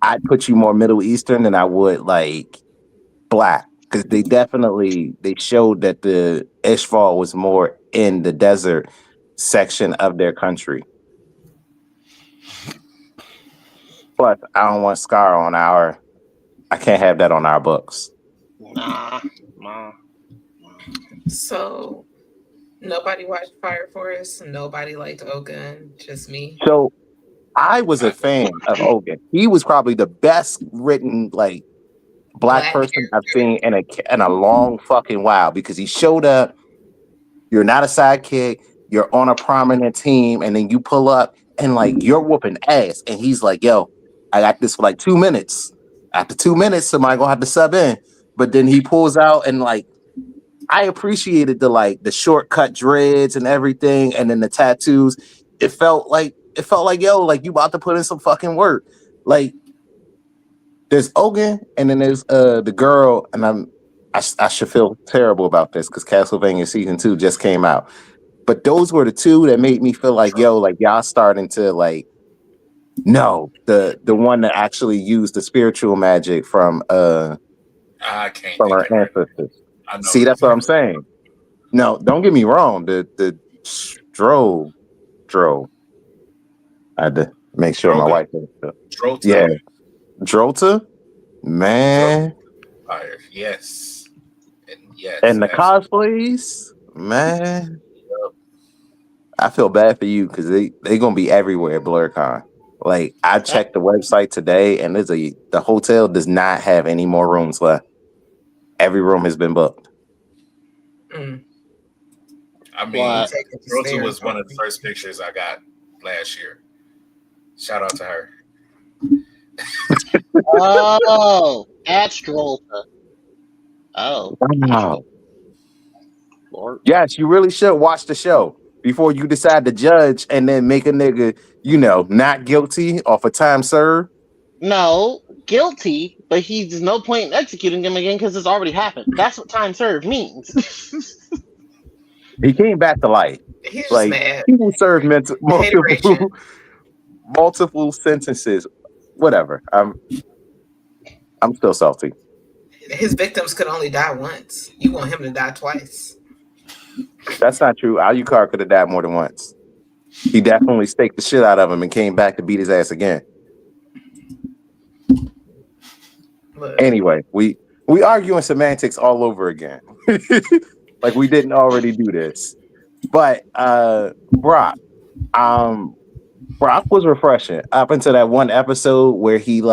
I'd put you more Middle Eastern than I would like black. Because they showed that the Ishval was more in the desert section of their country. But I don't want Scar on I can't have that on our books. Nah. So nobody watched Fire Forest. Nobody liked Ogun. Just me. So I was a fan of Ogun. He was probably the best written like black person I've seen in a long fucking while because he showed up. You're not a sidekick. You're on a prominent team, and then you pull up and like you're whooping ass, and he's like, "Yo, I got this for like 2 minutes. After 2 minutes, somebody gonna have to sub in." But then he pulls out and like. I appreciated the shortcut dreads and everything, and then the tattoos. It felt like yo, like you about to put in some fucking work. Like there's Ogun, and then there's the girl, and I should feel terrible about this because Castlevania season 2 just came out. But those were the two that made me feel like yo, like y'all starting to like no, the one that actually used the spiritual magic from our ancestors. See, that's what I'm saying. No, don't get me wrong. The Dro. I had to make sure my wife. Drota. Yeah, Drota. Man. Yes. And the cosplays, man. I feel bad for you because they gonna be everywhere at BlerdCon. Like I checked the website today, and the hotel does not have any more rooms left. Every room has been booked. I mean, Drota was one of the first pictures I got last year. Shout out to her. Oh, that's Drota. Oh, wow. Yes, you really should watch the show before you decide to judge and then make a nigga, not guilty off a time served. No, guilty, but there's no point in executing him again because it's already happened. That's what time served means. He came back to life. He's just mad. People serve multiple sentences. Whatever. I'm still salty. His victims could only die once. You want him to die twice. That's not true. Alucard could have died more than once. He definitely staked the shit out of him and came back to beat his ass again. Anyway, we arguing semantics all over again. Like we didn't already do this. But Brock was refreshing up until that one episode where he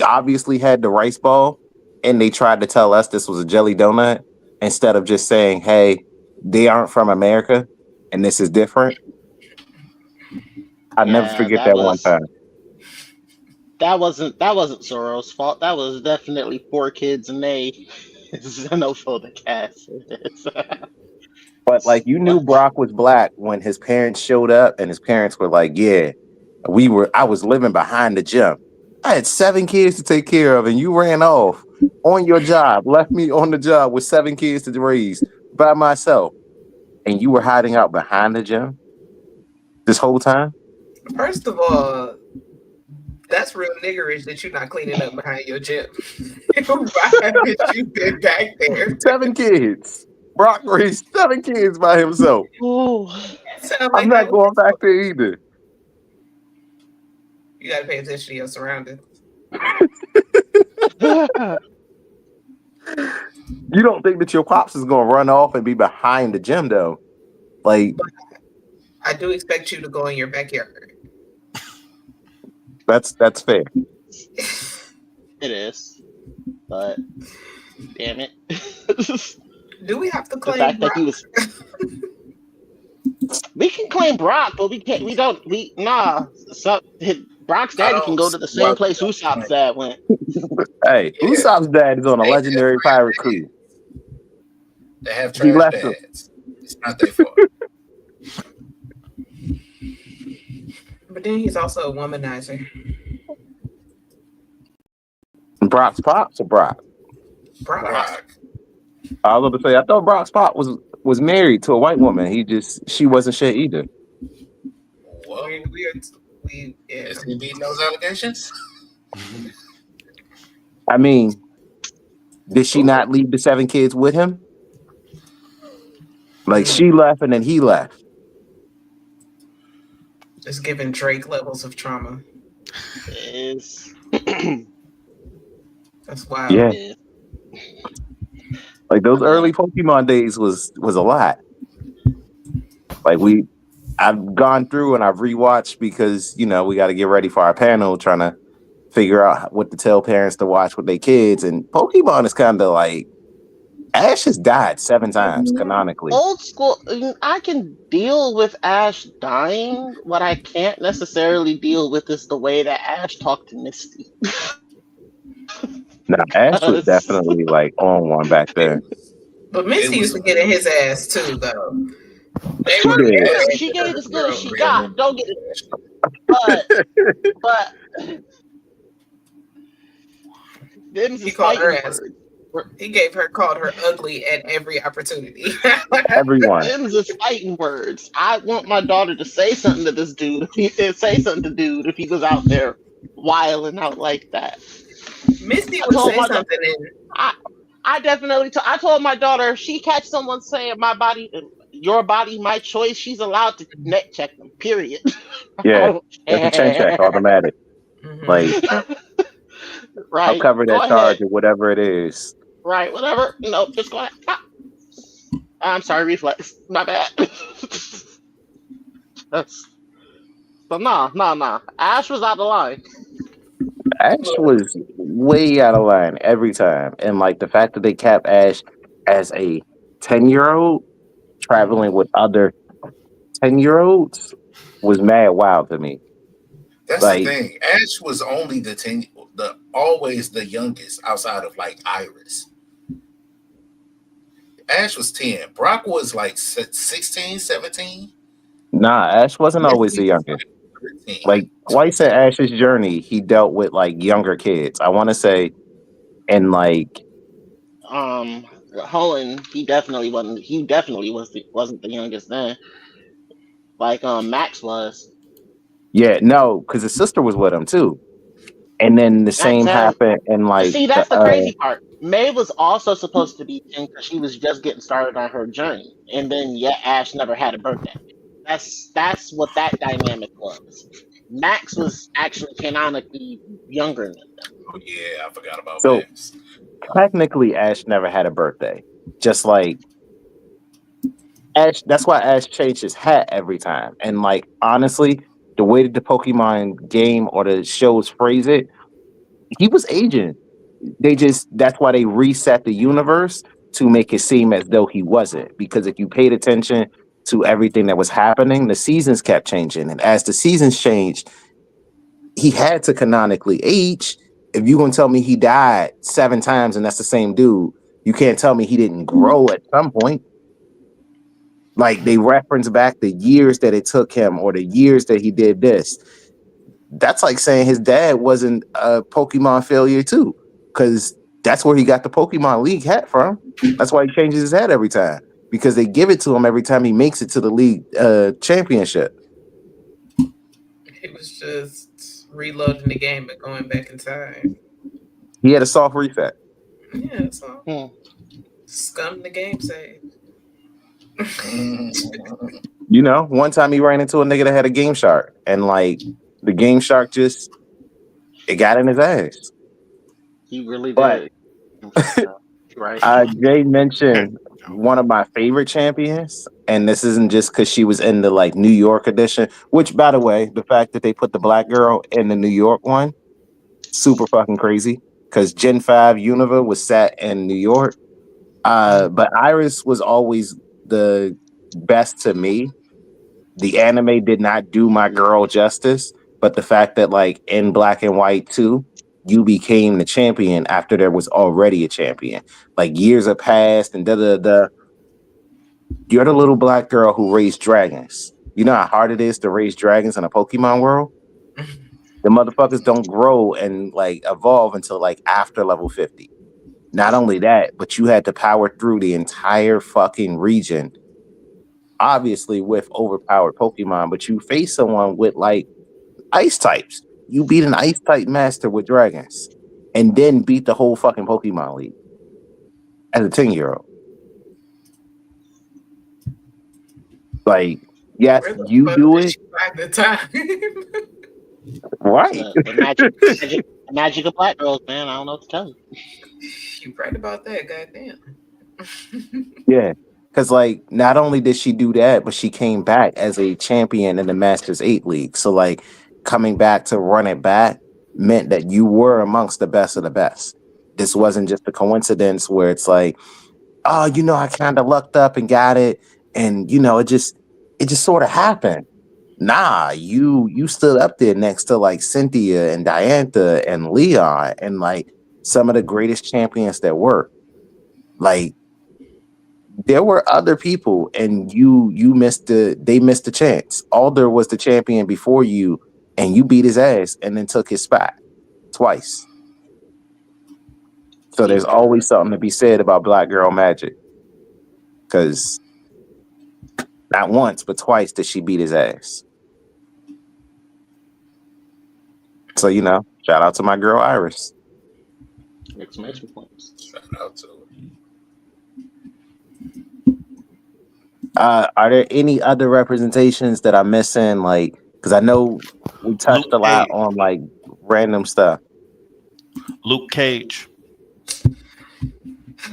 obviously had the rice ball and they tried to tell us this was a jelly donut instead of just saying, hey, they aren't from America and this is different. I'll never forget that one time. That wasn't Zoro's fault. That was definitely 4 kids and they xenophobic ass. But you knew Brock was black when his parents showed up and his parents were like, yeah, I was living behind the gym. I had 7 kids to take care of and you ran off on your job, left me on the job with 7 kids to raise by myself. And you were hiding out behind the gym this whole time? First of all, that's real niggerish that you're not cleaning up behind your gym. Why have you been back there? 7 kids. Brock raised 7 kids by himself. Ooh. I'm not going back there either. You gotta pay attention to your surroundings. You don't think that your pops is gonna run off and be behind the gym though? Like, I do expect you to go in your backyard. that's fair. It is, but damn it. Do we have to The claim fact Brock? that he was. We can claim Brock, but we can't. We don't. We nah. So Brock's daddy can go to the same place Usopp's dad went. Hey, Usopp's dad is on a legendary pirate crew. They have trash dads. It's not their fault. But then he's also a womanizer. Brock's pops or Brock? Brock. I was about to say, I thought Brock's pop was married to a white woman. She wasn't shit either. Well, we is he beating those allegations? I mean, did she not leave the 7 kids with him? Like, she left and then he left. It's giving Drake levels of trauma. Is That's wild. Yeah. Like, those early Pokemon days was a lot. Like, I've gone through and I've rewatched because, we got to get ready for our panel, trying to figure out what to tell parents to watch with their kids. And Pokemon is kind of like, Ash has died 7 times canonically. old school. I can deal with Ash dying. What I can't necessarily deal with is the way that Ash talked to Misty. Now, Ash was definitely like on one back there. But Misty used to get in his ass too, though. She gave as good as she got. Don't get it. But he called her ass. He called her ugly at every opportunity. Everyone. Them's just fighting words. I want my daughter to say something to this dude. If he was out there wilding out like that. Misty would say something. I definitely. I told my daughter, if she catch someone saying my body, your body, my choice, she's allowed to neck check them. Period. Yeah, that's a chin check, automatic. Mm-hmm. Like, right. I'll cover that charge or whatever it is. Right, whatever. No, just go ahead. I'm sorry, reflex. My bad. But nah. Ash was out of line. Ash was way out of line every time. And like the fact that they kept Ash as a 10-year-old traveling with other 10-year-olds was mad wild to me. That's the thing. Ash was only always the youngest outside of like Iris. Ash was 10. Brock was like 16, 17. Nah, Ash wasn't always the youngest. Like, White said Ash's journey, he dealt with like younger kids. I want to say, and like, Holland, he definitely wasn't the youngest then. Like, Max was. Yeah, no, because his sister was with him too. And then the same happened, and like, see, that's the crazy part. May was also supposed to be 10 because she was just getting started on her journey, and then Ash never had a birthday. That's what that dynamic was. Max was actually canonically younger than them. Oh yeah, I forgot about Max. Technically, Ash never had a birthday. Just like Ash, that's why Ash changed his hat every time. And like, honestly, the way that the Pokemon game or the shows phrase it, he was aging. That's why they reset the universe to make it seem as though he wasn't. Because if you paid attention to everything that was happening, the seasons kept changing. And as the seasons changed, he had to canonically age. If you're going to tell me he died 7 times and that's the same dude, you can't tell me he didn't grow at some point. Like, they reference back the years that it took him or the years that he did this. That's like saying his dad wasn't a Pokemon failure too, because that's where he got the Pokemon League hat from. That's why he changes his hat every time, because they give it to him every time he makes it to the league championship. It was just reloading the game and going back in time. He had a soft reset. Yeah, that's all. Scum the game save. You know, one time he ran into a nigga that had a Game Shark, and like the Game Shark just it got in his ass. He really But did. Right. Jay mentioned one of my favorite champions, and this isn't just because she was in the like New York edition. Which, by the way, the fact that they put the black girl in the New York one, super fucking crazy. Because Gen 5 Unova was set in New York. But Iris was always the best to me. The anime did not do my girl justice, but the fact that like in Black and White 2, you became the champion after there was already a champion. Like years have passed and da. You're the little black girl who raised dragons. You know how hard it is to raise dragons in a Pokemon world? The motherfuckers don't grow and like evolve until like after level 50. Not only that, but you had to power through the entire fucking region, obviously with overpowered Pokemon, but you face someone with like ice types. You beat an ice type master with dragons and then beat the whole fucking Pokemon League as a 10-year-old. Like, yes, you do it. The time. Right. The magic of black girls, man. I don't know what to tell you. You right about that, goddamn. Yeah. Because, like, not only did she do that, but she came back as a champion in the Masters 8 League. So, like, coming back to run it back meant that you were amongst the best of the best. This wasn't just a coincidence where it's like, oh, you know, I kind of lucked up and got it. And, you know, it just sort of happened. Nah, you stood up there next to, like, Cynthia and Diantha and Leon and, like, some of the greatest champions that were. Like, there were other people, and they missed the chance. Alder was the champion before you, and you beat his ass and then took his spot twice. So there's always something to be said about Black Girl Magic. Because not once, but twice did she beat his ass. So, you know, shout out to my girl Iris. Exclamation points. Shout out to her. Are there any other representations that I'm missing? Like, because I know we touched a lot on like random stuff. Luke Cage.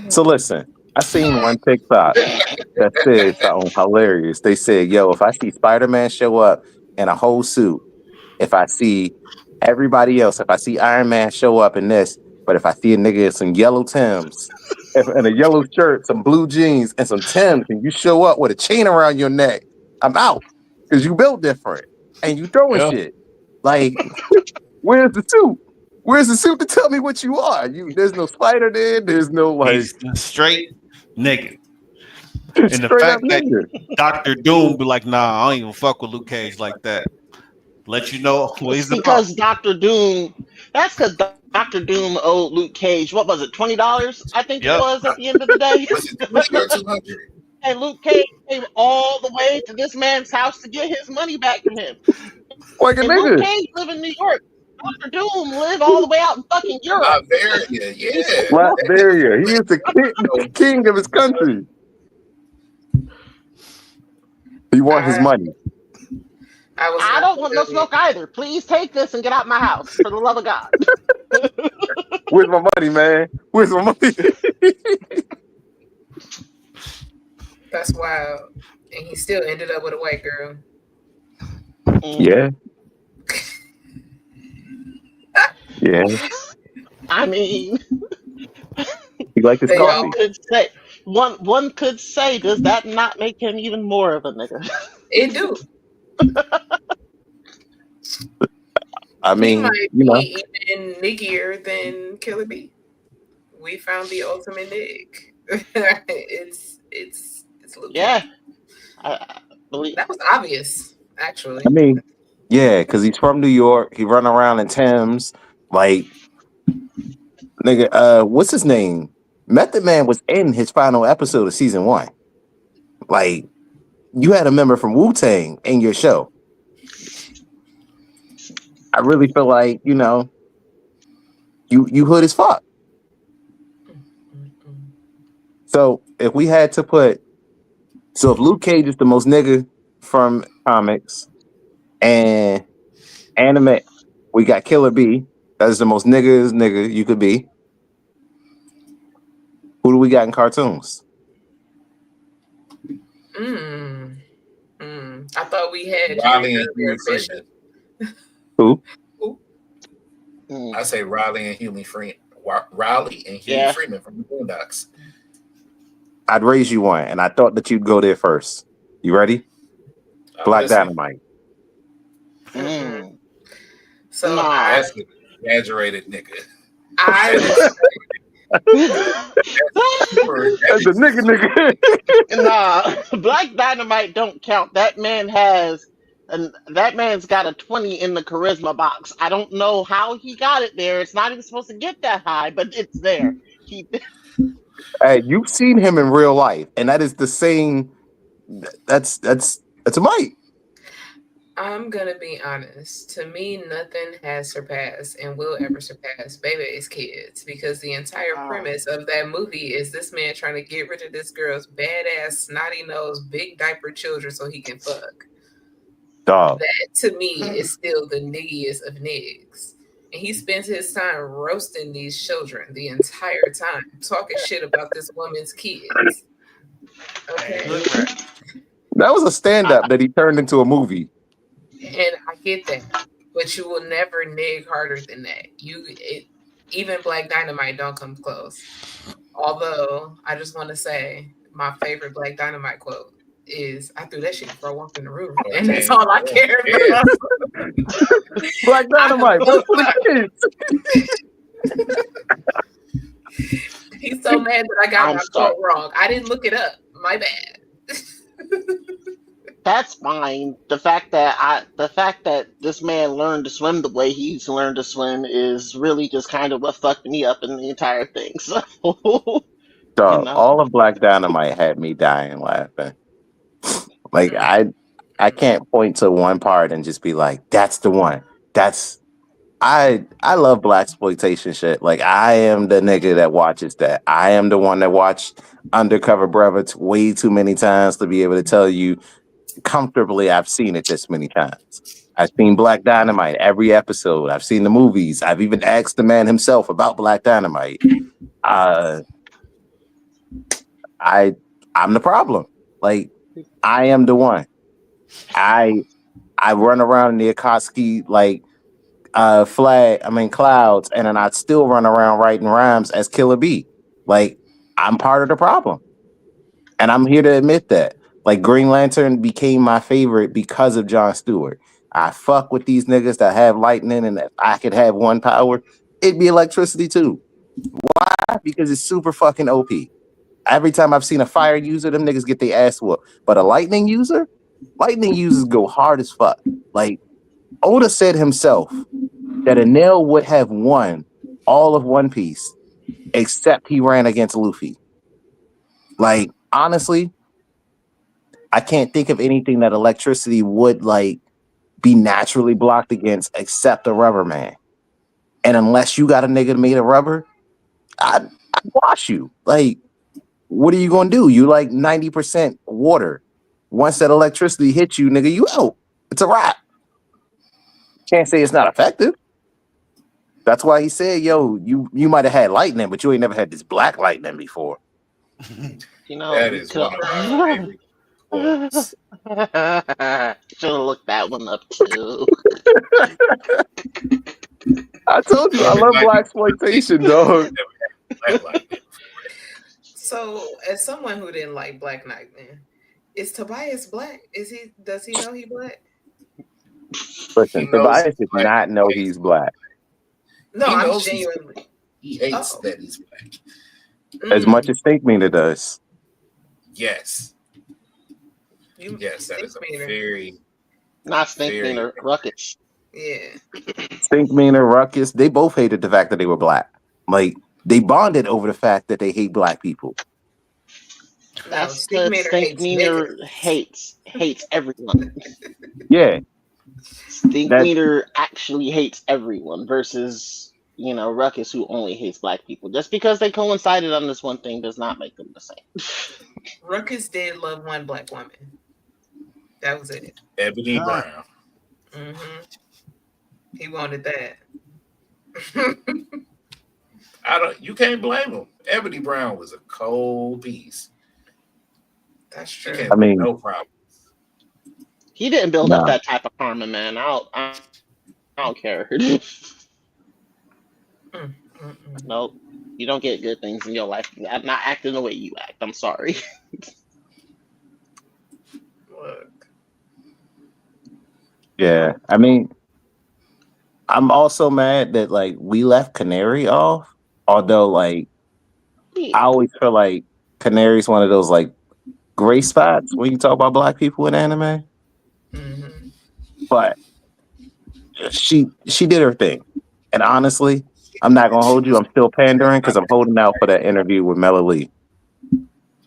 So listen, I seen one TikTok that said something hilarious. They said, yo, if I see Spider-Man show up in a whole suit, if I see everybody else, if I see Iron Man show up in this, but if I see a nigga in some yellow Timbs and a yellow shirt, some blue jeans, and some Timbs, and you show up with a chain around your neck, I'm out. Because you built different. And you throwing shit. Like, where's the suit? Where's the suit to tell me what you are? There's no spider there. There's no like he's straight nigga. And the fact that Dr. Doom be like, nah, I don't even fuck with Luke Cage like that. Let you know what he's about. Because Dr. Doom, that's because Dr. Doom owed Luke Cage, what was it, $20? I think it was at the end of the day. $200. And Luke Cage came all the way to this man's house to get his money back from him. Like a and nigga. Luke Cage live in New York. Dr. Doom live all the way out in fucking Europe. Latveria, yeah. Latveria. He is the king of his country. He want his money. I don't want no smoke either. Please take this and get out my house, for the love of God. Where's my money, man? Where's my money? That's wild. And he still ended up with a white girl. Yeah. Yeah. I mean, he like his coffee. One could say, does that not make him even more of a nigga? It do. I mean, he might you know, be even niggier than Killer B. We found the ultimate nig. it's Luke. Yeah, I believe that was obvious. Actually, I mean, yeah, because he's from New York. He run around in Timbs, like nigga. What's his name? Method Man was in his final episode of season 1. Like, you had a member from Wu-Tang in your show. I really feel like, you know, you hood as fuck. So if we had to if Luke Cage is the most nigga, from comics and anime. We got Killer B. That's the most nigga you could be. Who do we got in cartoons? I thought we had Riley and Huey Freeman. Who? I say Riley and Huey Freeman. Riley and Huey Freeman from the Boondocks. I'd raise you one, and I thought that you'd go there first. You ready? Black Dynamite. So that's an exaggerated nigga. That's a nigga. Nah, Black Dynamite don't count. That man's got a 20 in the charisma box. I don't know how he got it there. It's not even supposed to get that high, but it's there. Hey, you've seen him in real life, and that is the same. That's a Mike. I'm gonna be honest. To me, nothing has surpassed and will ever surpass Baby's Kids, because the entire premise of that movie is this man trying to get rid of this girl's badass, snotty nose, big diaper children so he can fuck. Dog. That to me is still the niggiest of niggas. And he spends his time roasting these children the entire time, talking shit about this woman's kids. Okay. That was a stand-up that he turned into a movie. And I get that, but you will never nig harder than that. Even Black Dynamite don't come close. Although I just want to say my favorite Black Dynamite quote is, "I threw that shit before I walked in the room," and that's all I care about. Black Dynamite, what's for the kids? He's so mad that I got my quote wrong. I didn't look it up. My bad. That's fine. The fact that this man learned to swim the way he's learned to swim is really just kind of what fucked me up in the entire thing. So, all of Black Dynamite had me dying laughing. Like I can't point to one part and just be like, "That's the one." I love blaxploitation shit. Like, I am the nigga that watches that. I am the one that watched Undercover Brother way too many times to be able to tell you comfortably I've seen it this many times. I've seen Black Dynamite every episode. I've seen the movies. I've even asked the man himself about Black Dynamite. I'm the problem. Like, I am the one. I run around in the Akatsuki clouds, and then I'd still run around writing rhymes as Killer B. Like, I'm part of the problem. And I'm here to admit that. Like, Green Lantern became my favorite because of Jon Stewart. I fuck with these niggas that have lightning, and if I could have one power, it'd be electricity too. Why? Because it's super fucking OP. Every time I've seen a fire user, them niggas get their ass whooped. But a lightning users go hard as fuck. Like, Oda said himself that Enel would have won all of One Piece except he ran against Luffy. Like, honestly, I can't think of anything that electricity would be naturally blocked against except a rubber man. And unless you got a nigga made of rubber, I'd wash you. Like, what are you gonna do? You 90% water. Once that electricity hits you, nigga, you out. It's a wrap. Can't say it's not effective. That's why he said, "Yo, you might have had lightning, but you ain't never had this black lightning before." That is one of my favorite quotes. Should have looked that one up too. I told you I love blaxploitation, dog. So, as someone who didn't like Black Knight, man, is Tobias black? Does he know he black? Listen, Tobias does not know he's black. No, I'm genuinely. He hates that he's black. As much as Stink Meaner does. Yes. Yes, that is a very... Not Stink Meaner, Ruckus. Yeah. Stink Meaner, Ruckus, they both hated the fact that they were black. Like, they bonded over the fact that they hate black people. That's Stink Meaner hates everyone. Yeah. Stink Meaner actually hates everyone versus, Ruckus, who only hates black people. Just because they coincided on this one thing does not make them the same. Ruckus did love one black woman. That was it. Ebony Brown. Mm-hmm. He wanted that. You can't blame him. Ebony Brown was a cold piece. That's true. I mean, no problem. He didn't build up that type of karma, man. I don't care. Nope. You don't get good things in your life. I'm not acting the way you act. I'm sorry. Look. Yeah, I mean, I'm also mad that like we left Canary off. Although like I always feel like Canary's one of those like gray spots when you talk about black people in anime. Mm-hmm. But she did her thing, and honestly, I'm not gonna hold you. I'm still pandering because I'm holding out for that interview with Mela Lee.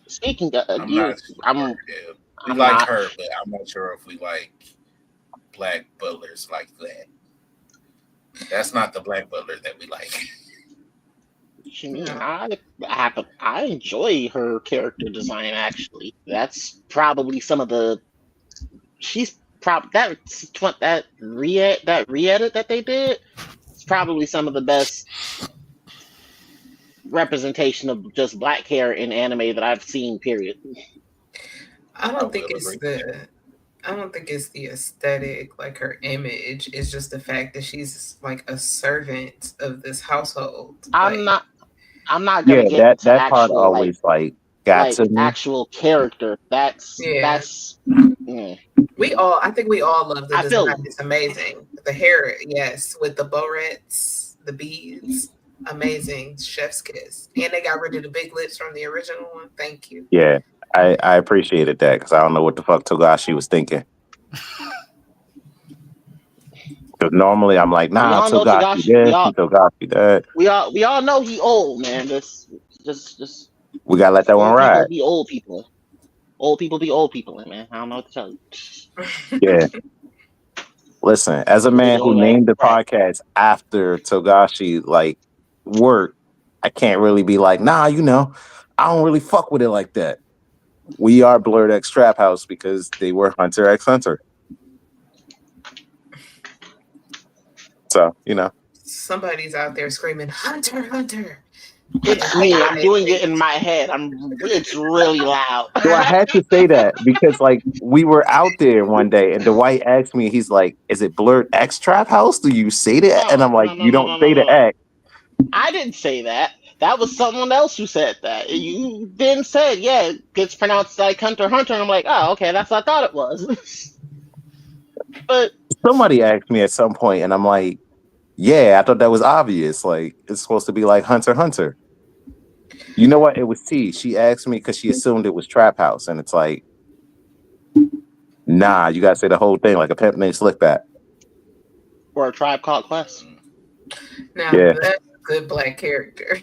Speaking of we like her, but I'm not sure if we like black butlers like that. That's not the black butler that we like. I enjoy her character design. Actually, that's probably some of the. That re-edit that they did. It's probably some of the best representation of just black hair in anime that I've seen. Period. I don't think it's the aesthetic, like her image. It's just the fact that she's like a servant of this household. I'm not gonna get into that actual, part always like got to me. Actual character. That's I think we all love the design. It's amazing. The hair, yes, with the barrettes, the beads, amazing. Chef's kiss. And they got rid of the big lips from the original one. Thank you. Yeah, I appreciated that because I don't know what the fuck Togashi was thinking. Because normally I'm like, nah, Togashi this, Togashi that. We all know he old, man. Just we gotta let that one ride. Be old people. Old people be old people, man. I don't know what to tell you. Yeah. Listen, as a man who named the podcast after Togashi like work, I can't really be like, nah, I don't really fuck with it like that. We are BlerdxTrapHouse because they were Hunter x Hunter. So, Somebody's out there screaming, Hunter, Hunter. It's me. I'm doing it in my head. It's really loud. So I had to say that because like we were out there one day and Dwight asked me, he's like, is it BlerdxTrapHouse? Do you say that? And I'm like, you don't say the X. I didn't say that. That was someone else who said that. You then said, yeah, it gets pronounced like Hunter Hunter. And I'm like, oh, okay, that's what I thought it was. But somebody asked me at some point and I'm like, yeah, I thought that was obvious. Like, it's supposed to be like Hunter Hunter. You know what? It was T. She asked me because she assumed it was Trap House. And it's like, nah, you got to say the whole thing like a pimp named Slickback. Or a Tribe Called Quest. Now, that's a good black character.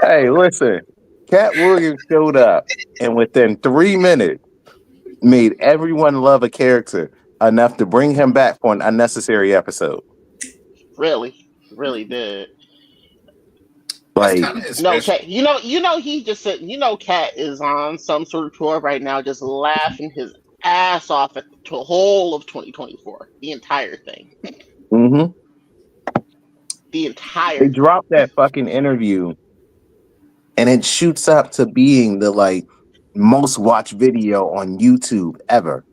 Hey, listen. Cat Williams showed up and within 3 minutes made everyone love a character enough to bring him back for an unnecessary episode. Really did. Like, no, Cat. He just said. Cat is on some sort of tour right now, just laughing his ass off at the whole of 2024, the entire thing. Mm-hmm. The entire. They dropped that fucking interview, and it shoots up to being the like most watched video on YouTube ever.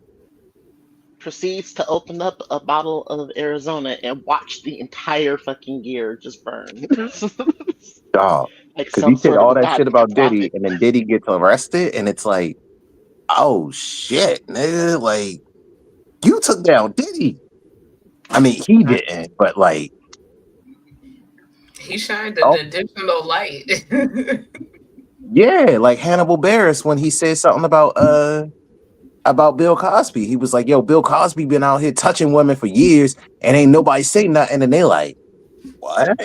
Proceeds to open up a bottle of Arizona and watch the entire fucking gear just burn. Dog, because he said all that shit about Diddy, and then Diddy gets arrested, and it's like, oh shit, nigga, like you took down Diddy. I mean, he didn't, but like he shined an additional light. Yeah, like Hannibal Buress when he said something about Bill Cosby. He was like, yo, Bill Cosby been out here touching women for years and ain't nobody say nothing. And they like, what?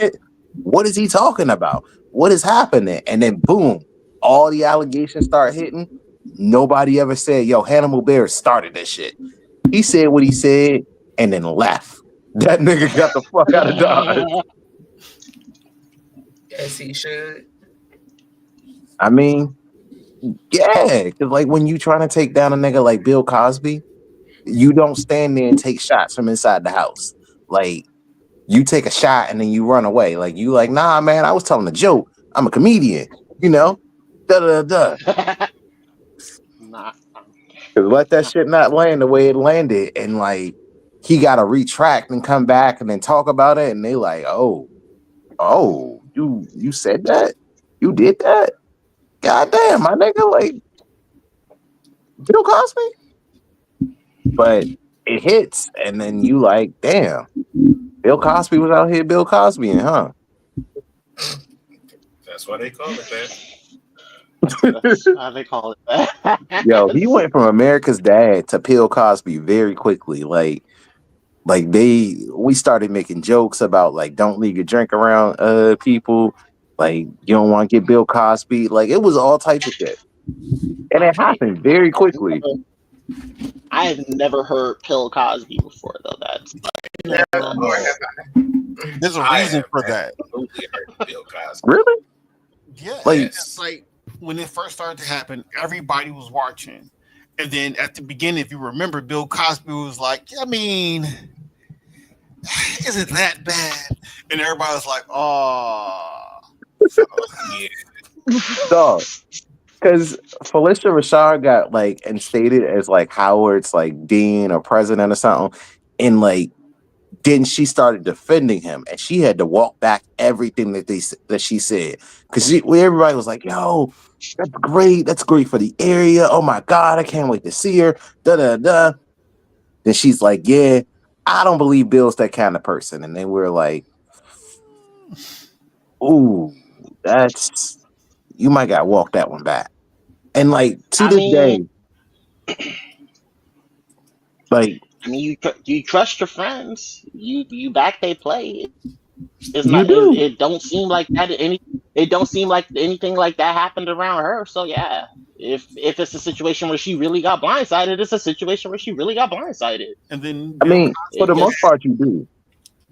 What is he talking about? What is happening? And then boom, all the allegations start hitting. Nobody ever said, yo, Hannibal Buress started this shit. He said what he said and then left. That nigga got the fuck out of Dodge. As he should. I mean, yeah, because like when you trying to take down a nigga like Bill Cosby, you don't stand there and take shots from inside the house. Like you take a shot and then you run away. Like you like, nah, man, I was telling a joke. I'm a comedian, you know. Da da da. Nah. Cause let that shit not land the way it landed, and like he got to retract and come back and then talk about it, and they like, oh, you said that, you did that, goddamn, my nigga, like Bill Cosby, but it hits, and then you like, damn, Bill Cosby was out here, Bill Cosby, huh? That's why they call it that. That's why they call it that. Yo, he went from America's Dad to Bill Cosby very quickly. Like we started making jokes about like don't leave your drink around people. Like you don't want to get Bill Cosby. Like it was all types of shit. And it happened very quickly. I have never heard Bill Cosby before though. That's there's a reason for that. Bill Cosby. Really? Yeah. Like, it's like when it first started to happen, everybody was watching. And then at the beginning, if you remember, Bill Cosby was like, I mean, is it that bad? And everybody was like, oh. So, Yeah. dog. Because Felicia Rashad got like instated as like Howard's like dean or president or something. And like, then she started defending him, and she had to walk back everything that she said, because everybody was like, "Yo, that's great for the area. Oh my god, I can't wait to see her." Da da da. Then she's like, "Yeah, I don't believe Bill's that kind of person." And then we're like, "Ooh, that's you might got to walk that one back." And like to this day, like. I mean, you trust your friends. You back they play. It's You not. do. It don't seem like that. It don't seem like anything like that happened around her. So yeah, if it's a situation where she really got blindsided, it's a situation where she really got blindsided. And then I mean, for the most part, you do.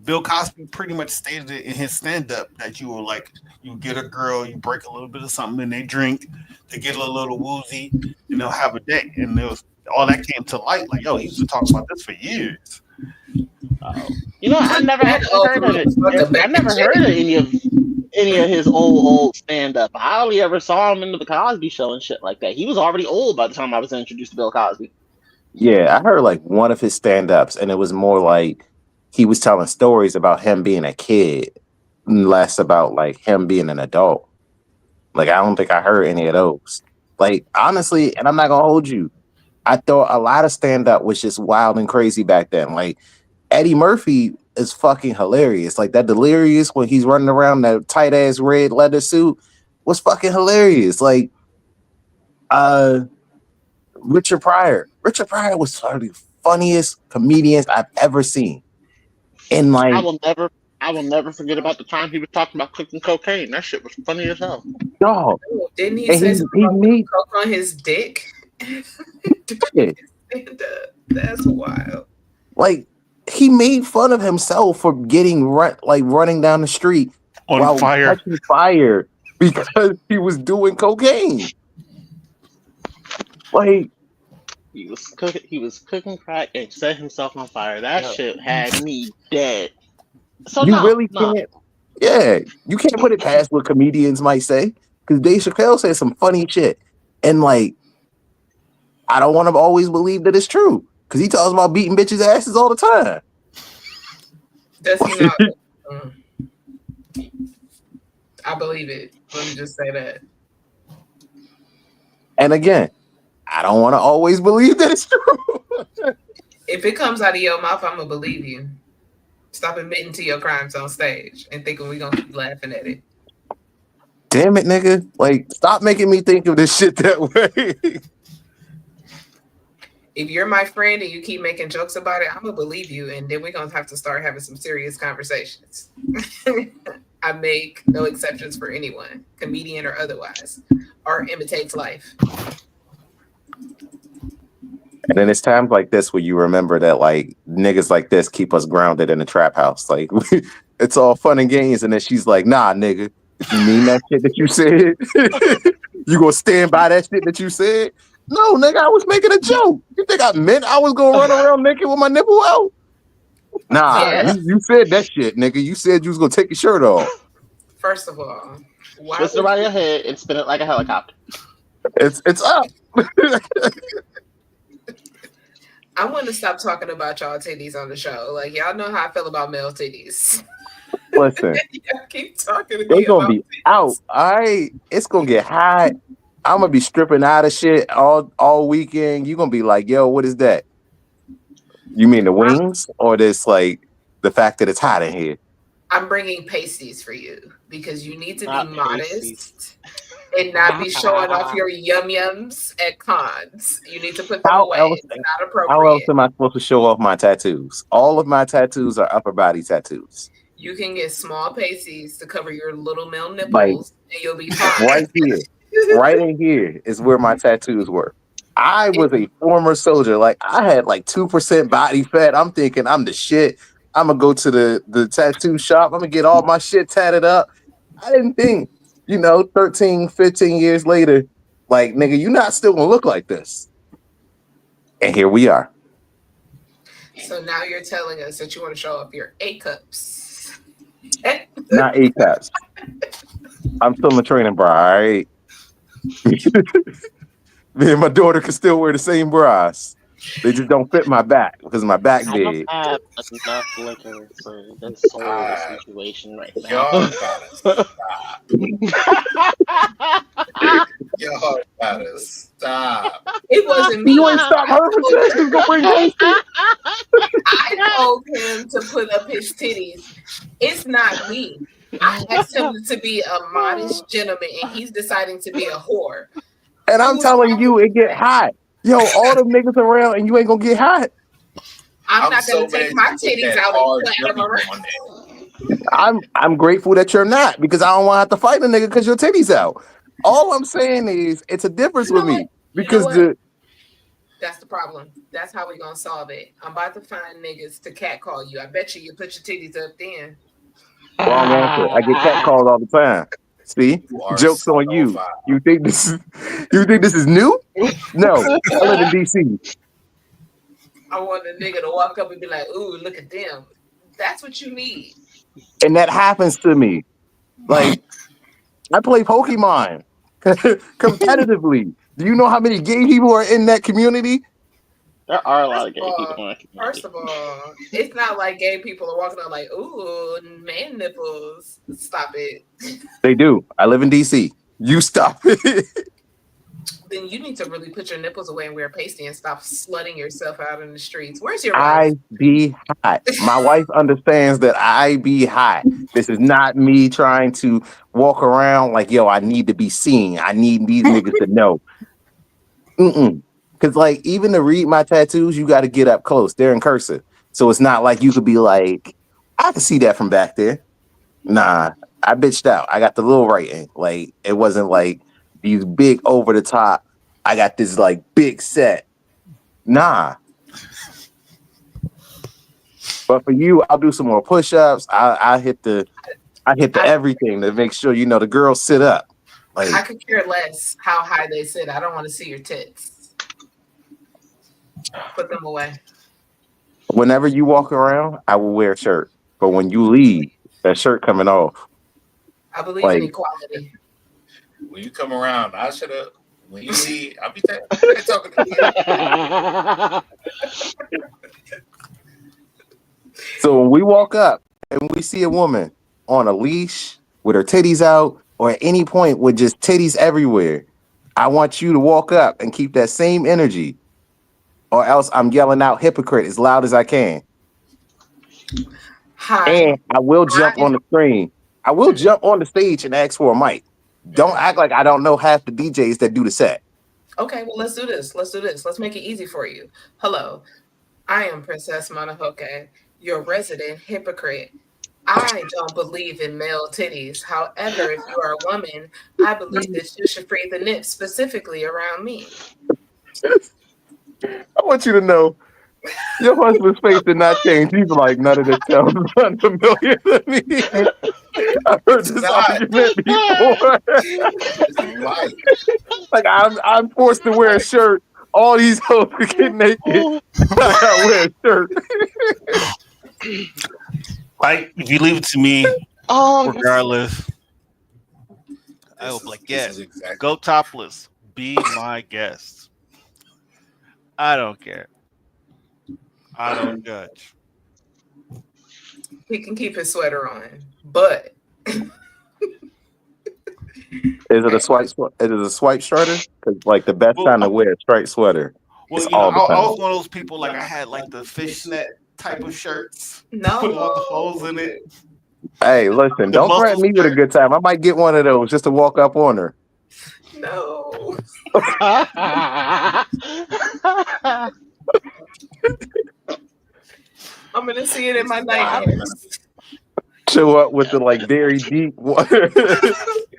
Bill Cosby pretty much stated it in his stand-up that you were like, you get a girl, you break a little bit of something, and they drink, they get a little woozy, and they'll have a day. And there was all that came to light. Like, yo, he used to talk about this for years. You know, I never actually heard of it. I never heard of any of his old stand-up. I only ever saw him in the Cosby Show and shit like that. He was already old by the time I was introduced to Bill Cosby. Yeah, I heard like one of his stand-ups, and it was more like he was telling stories about him being a kid, less about like him being an adult. Like, I don't think I heard any of those. Like, honestly, and I'm not gonna hold you, I thought a lot of stand-up was just wild and crazy back then. Like, Eddie Murphy is fucking hilarious. Like, that Delirious when he's running around that tight-ass red leather suit was fucking hilarious. Like, Richard Pryor was one of the funniest comedians I've ever seen. And like, I will never forget about the time he was talking about cooking cocaine. That shit was funny as hell. dog. Didn't he say something about coke on his dick? That's wild. Like, he made fun of himself for getting running down the street on fire, catching fire because he was doing cocaine. Like, he was cooking crack and set himself on fire. That shit had me dead. So you really can't. Yeah, you can't put it past what comedians might say, because Dave Chappelle said some funny shit, and like, I don't want to always believe that it's true, because he talks about beating bitches' asses all the time. Does he not? I believe it. Let me just say that. And again, I don't want to always believe that it's true. If it comes out of your mouth, I'm gonna believe you. Stop admitting to your crimes on stage and thinking we're gonna keep laughing at it. Damn it, nigga. Like, stop making me think of this shit that way. If you're my friend and you keep making jokes about it, I'm gonna believe you, and then we're gonna have to start having some serious conversations. I make no exceptions for anyone, comedian or otherwise. Art imitates life. And then it's times like this where you remember that like niggas like this keep us grounded in the trap house. Like, it's all fun and games, and then she's like, "Nah, nigga, You mean that shit that you said? You gonna stand by that shit that you said? No, nigga, I was making a joke. You think I meant I was gonna run around naked with my nipple out? Nah, Yeah. you said that shit, nigga. You said you was gonna take your shirt off. First of all, why Twist it would around you? your head and spin it like a helicopter. It's up. I want to stop talking about y'all titties on the show. Like y'all know how I feel about male titties. Listen, Y'all keep talking to they me gonna about be titties. out. All right, it's gonna get hot. I'm gonna be stripping out of shit all weekend. You gonna be like, yo, what is that? You mean the wings or this like the fact that it's hot in here? I'm bringing pasties for you because you need to Not be pasties. modest and not be showing off your yum yums at cons. You need to put them How away. else? It's not How else appropriate. am I supposed to show off my tattoos? All of my tattoos are upper body tattoos. You can get small pasties to cover your little male Like nipples, and you'll be fine. right here, right in here is where my tattoos were. I was a former soldier. Like I had like 2% body fat. I'm thinking I'm the shit. I'm gonna go to the tattoo shop. I'm gonna get all my shit tatted up. I didn't think, 13, 15 years later, like nigga, you not still gonna look like this. And here we are. So now you're telling us that you want to show off your A cups. Not A caps. I'm still in the training bra, all right? Me and my daughter can still wear the same bras. They just don't fit my back because my back I don't big. have enough liquor for this whole situation right now. Y'all gotta stop. Y'all gotta stop. It wasn't me. You ain't stop her from saying she's gonna bring pasty. I told him to put up his titties. It's not me. I asked him to be a modest gentleman, and he's deciding to be a whore. And I'm telling you, it get hot. Yo, all them niggas around and you ain't gonna get hot. I'm not so gonna take mad my you put titties that out hard and clap them W around. on there. I'm grateful that you're not because I don't want to have to fight a nigga because your titties out. All I'm saying is it's a difference with me because That's the problem. That's how we gonna solve it. I'm about to find niggas to catcall you. I bet you put your titties up then. wrong answer. I get cat calls all the time. See, jokes so on you. foul. You think this is new? No, I live in DC. I want a nigga to walk up and be like, "Ooh, look at them." That's what you need. And that happens to me. Like, I play Pokemon competitively. Do you know how many gay people are in that community? There are a lot of gay people in that community. First of all, it's not like gay people are walking out like, "Ooh, man nipples." Stop it. They do. I live in DC. You stop it. Then you need to really put your nipples away and wear pasty and stop slutting yourself out in the streets. Where's your wife? I be hot. My wife understands that I be hot. This is not me trying to walk around like, yo, I need to be seen. I need these niggas to know. Because, like, even to read my tattoos, you got to get up close. They're in cursive. So it's not like you could be like, I can see that from back there. Nah, I bitched out. I got the little writing. Like, it wasn't like these big over the top. I got this, like, big set. Nah. But for you, I'll do some more push-ups. I hit the everything to make sure the girls sit up. Like, I could care less how high they sit. I don't want to see your tits. Put them away. Whenever you walk around, I will wear a shirt. But when you leave, that shirt coming off. I believe in equality. When you come around, I should have. When you leave, I'll be talking to you. So when we walk up and we see a woman on a leash with her titties out or at any point with just titties everywhere, I want you to walk up and keep that same energy or else I'm yelling out hypocrite as loud as I can. Hi. And I will jump on the screen. I will jump on the stage and ask for a mic. Don't act like I don't know half the DJs that do the set. Okay, well, let's do this. Let's make it easy for you. Hello, I am Princess Monohoke, your resident hypocrite. I don't believe in male titties. However, if you are a woman, I believe that you should free the nips specifically around me. I want you to know, your husband's face did not change. He's like, none of this sounds unfamiliar to me. I've heard this argument before. Like I'm forced to wear a shirt. All these hoes get naked. I gotta wear a shirt. Like, if you leave it to me, regardless, I will be like, yes, go topless. Be my guest. I don't care. I don't judge. He can keep his sweater on, but Is it a swipe? Is it a swipe sweater? Because like the best time to wear a striped sweater. Well, is you know, all the time. I was one of those people. Like I had like the fishnet type of shirts. No, put all the holes in it. Hey, listen, don't threaten me with a good time. I might get one of those just to walk up on her. No. I'm gonna see it in my nightmares. Show up with the like very deep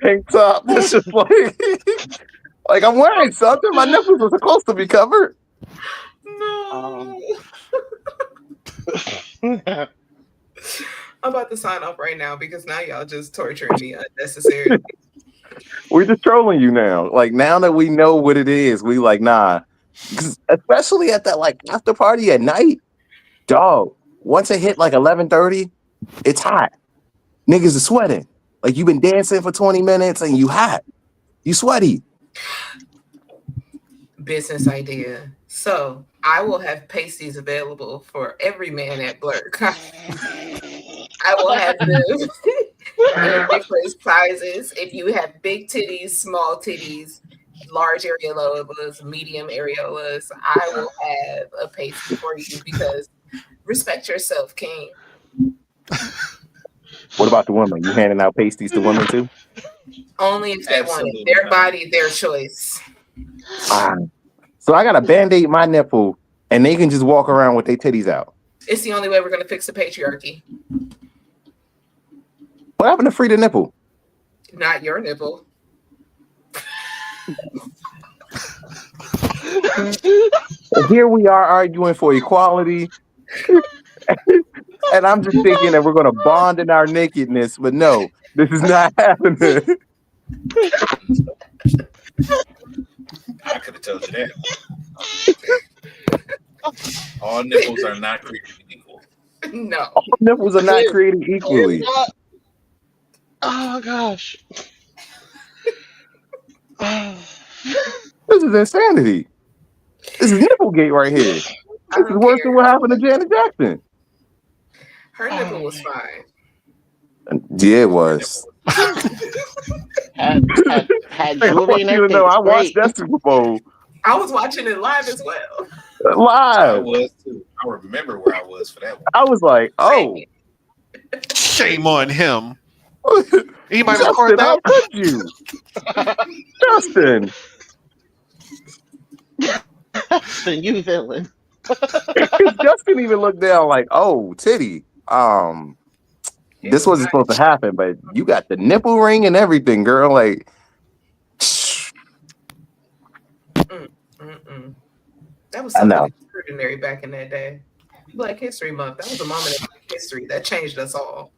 tank top. It's just like I'm wearing something. My nipples are supposed to be covered. No. I'm about to sign off right now because now y'all just torturing me unnecessarily. We're just trolling you now. Like now that we know what it is, we like nah. Especially at that like after party at night, dog. Once it hit like 11:30, it's hot. Niggas are sweating. Like you've been dancing for 20 minutes and you hot. You sweaty. Business idea. So I will have pasties available for every man at Blerd. I will have them in different sizes. If you have big titties, small titties, large areolas, medium areolas, I will have a pasty for you because respect yourself, King. What about the women? You handing out pasties to women too? Only if they want it. Their body, their choice. So I gotta band-aid my nipple and they can just walk around with their titties out. It's the only way we're gonna fix the patriarchy. What happened to free the nipple? Not your nipple. Here we are arguing for equality. And I'm just thinking that we're going to bond in our nakedness, but no, this is not happening. I could have told you that. All nipples are not created equal. No. All nipples are not created equally. Oh, gosh. This is insanity. This is Nipplegate right here. This is worse than what happened to Janet Jackson. Her nipple was fine. Yeah, it was. had jewelry and everything. I watched that Super Bowl. I was watching it live as well. Live. I was too. I remember where I was for that one. I was like, oh. Shame on him. He might Justin, record that. how could you? Justin. Justin, you villain. Justin even looked down like, oh, titty. This wasn't supposed to happen, but you got the nipple ring and everything, girl. Like, that was something extraordinary back in that day. Black History Month. That was a moment in Black history that changed us all.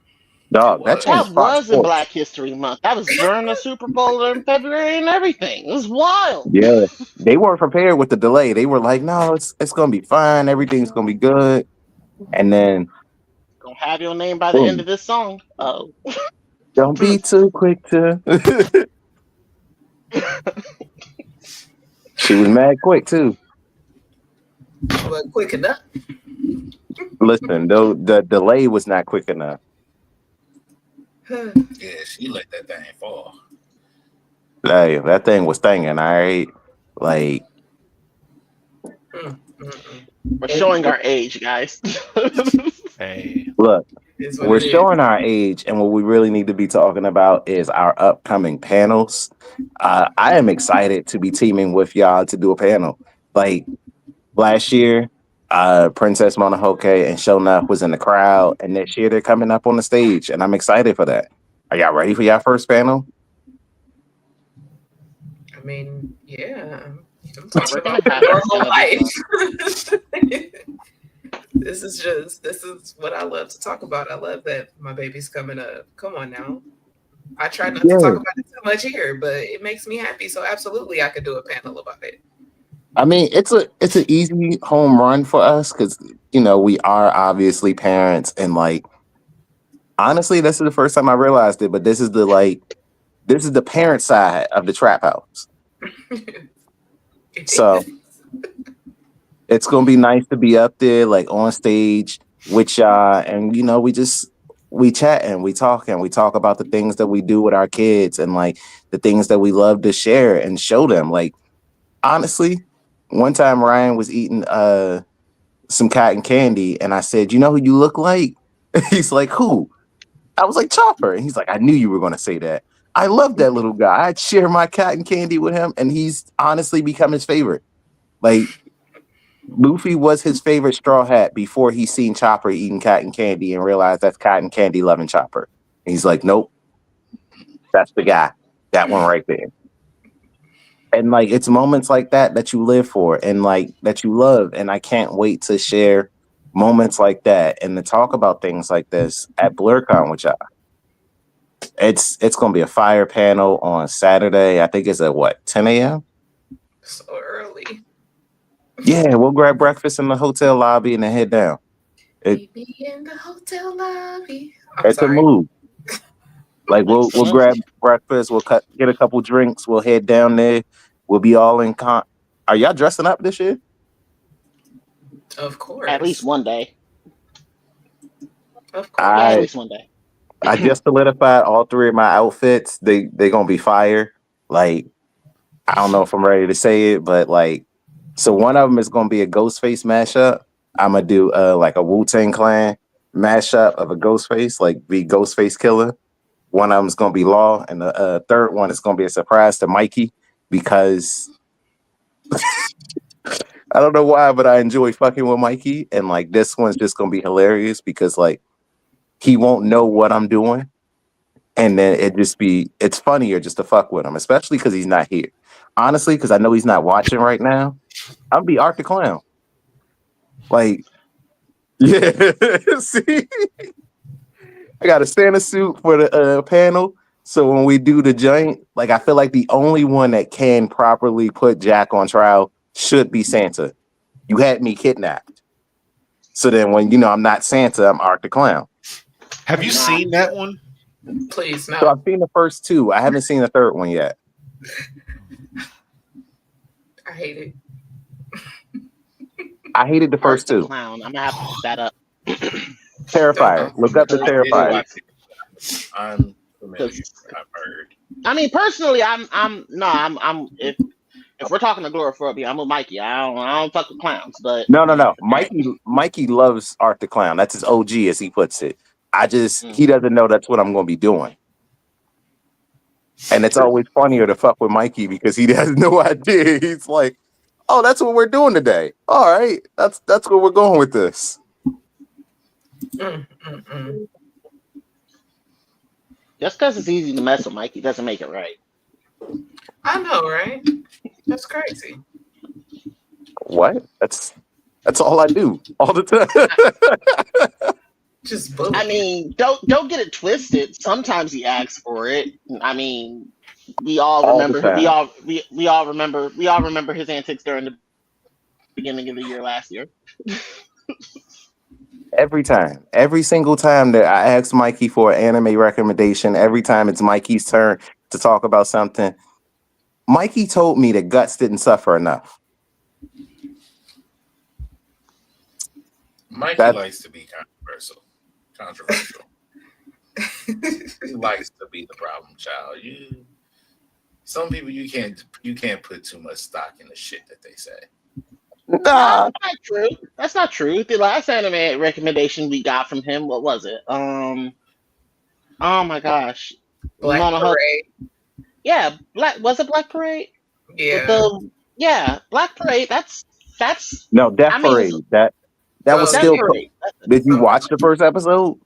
Dog, that was in Black History Month. That was during the Super Bowl in February and everything. It was wild. Yeah, they weren't prepared with the delay. They were like, no, it's gonna be fine. Everything's gonna be good. And then gonna have your name by the end of this song. Oh, don't be too quick to. She was mad quick too. But quick enough. Listen, though the delay was not quick enough. Yeah, she let that thing fall. Hey, that thing was stinging, all right? Like, we're showing our age, guys. Hey, look, we're showing our age, and what we really need to be talking about is our upcoming panels. I am excited to be teaming with y'all to do a panel. Like last year, Princess Mononoke and Shona was in the crowd, and this year they're coming up on the stage, and I'm excited for that. Are y'all ready for y'all first panel? I mean, yeah. I'm talking about normal life. This is what I love to talk about. I love that my baby's coming up. Come on now. I try not to talk about it too much here, but it makes me happy. So absolutely, I could do a panel about it. I mean, it's an easy home run for us because we are obviously parents, and like honestly, this is the first time I realized it. But this is the parent side of the Trap House. So it's gonna be nice to be up there, like on stage with y'all, and we chat and we talk about the things that we do with our kids and like the things that we love to share and show them. Like honestly, one time Ryan was eating some cotton candy, and I said, "You know who you look like?" He's like, "Who?" I was like, "Chopper," and he's like, "I knew you were gonna say that." I love that little guy. I'd share my cotton candy with him, and he's honestly become his favorite. Like Luffy was his favorite Straw Hat before he seen Chopper eating cotton candy and realized that's cotton candy loving Chopper. And he's like, "Nope, that's the guy. That one right there." And like it's moments like that you live for and like that you love. And I can't wait to share moments like that and to talk about things like this at BlerdCon with y'all. It's gonna be a fire panel on Saturday. I think it's at 10 a.m. So early. Yeah, we'll grab breakfast in the hotel lobby and then head down. Maybe in the hotel lobby. It's a move. Like we'll grab breakfast, we'll get a couple drinks, we'll head down there. We'll be all in Are y'all dressing up this year? Of course. At least one day. Of course. At least one day. I just solidified all three of my outfits. They gonna be fire. Like I don't know if I'm ready to say it, but like so one of them is gonna be a Ghostface mashup. I'm gonna do like a Wu-Tang Clan mashup of a Ghostface, like be Ghostface Killer. One of them is gonna be Law, and the third one is gonna be a surprise to Mikey because I don't know why, but I enjoy fucking with Mikey, and like this one's just gonna be hilarious because like he won't know what I'm doing, and then it's funnier just to fuck with him, especially because he's not here. Honestly, because I know he's not watching right now, I'll be Art the Clown. Like, yeah, see, I got a Santa suit for the panel. So when we do the joint, like I feel like the only one that can properly put Jack on trial should be Santa. You had me kidnapped. So then when I'm not Santa, I'm Art the Clown. Have you seen that one? Please, no. So I've seen the first two. I haven't seen the third one yet. I hate it. I hated the first two. Clown. I'm gonna have to look that up. Terrifier. Look up the Terrifier. I'm familiar. I've heard. I mean, personally, if we're talking agoraphobia, I'm with Mikey. I don't fuck with clowns, but No. Mikey loves Art the Clown. That's his OG, as he puts it. He doesn't know that's what I'm going to be doing. And it's always funnier to fuck with Mikey because he has no idea. He's like, "Oh, that's what we're doing today. All right, that's where we're going with this." Just because it's easy to mess with Mikey doesn't make it right. I know, right? That's crazy. What? That's all I do all the time. Just bully. I mean, don't get it twisted. Sometimes he asks for it. I mean, we all remember his antics during the beginning of the year last year. Every single time that I ask Mikey for an anime recommendation, every time it's Mikey's turn to talk about something, Mikey told me that Guts didn't suffer enough. Mikey likes to be controversial. He likes to be the problem child. Some people you can't put too much stock in the shit that they say. Nah. That's not true. That's not true. The last anime recommendation we got from him, what was it? Oh my gosh. Black Parade. Yeah, was it Black Parade? Yeah. Black Parade. That's no, Death Parade. That was still. Did you watch the first episode?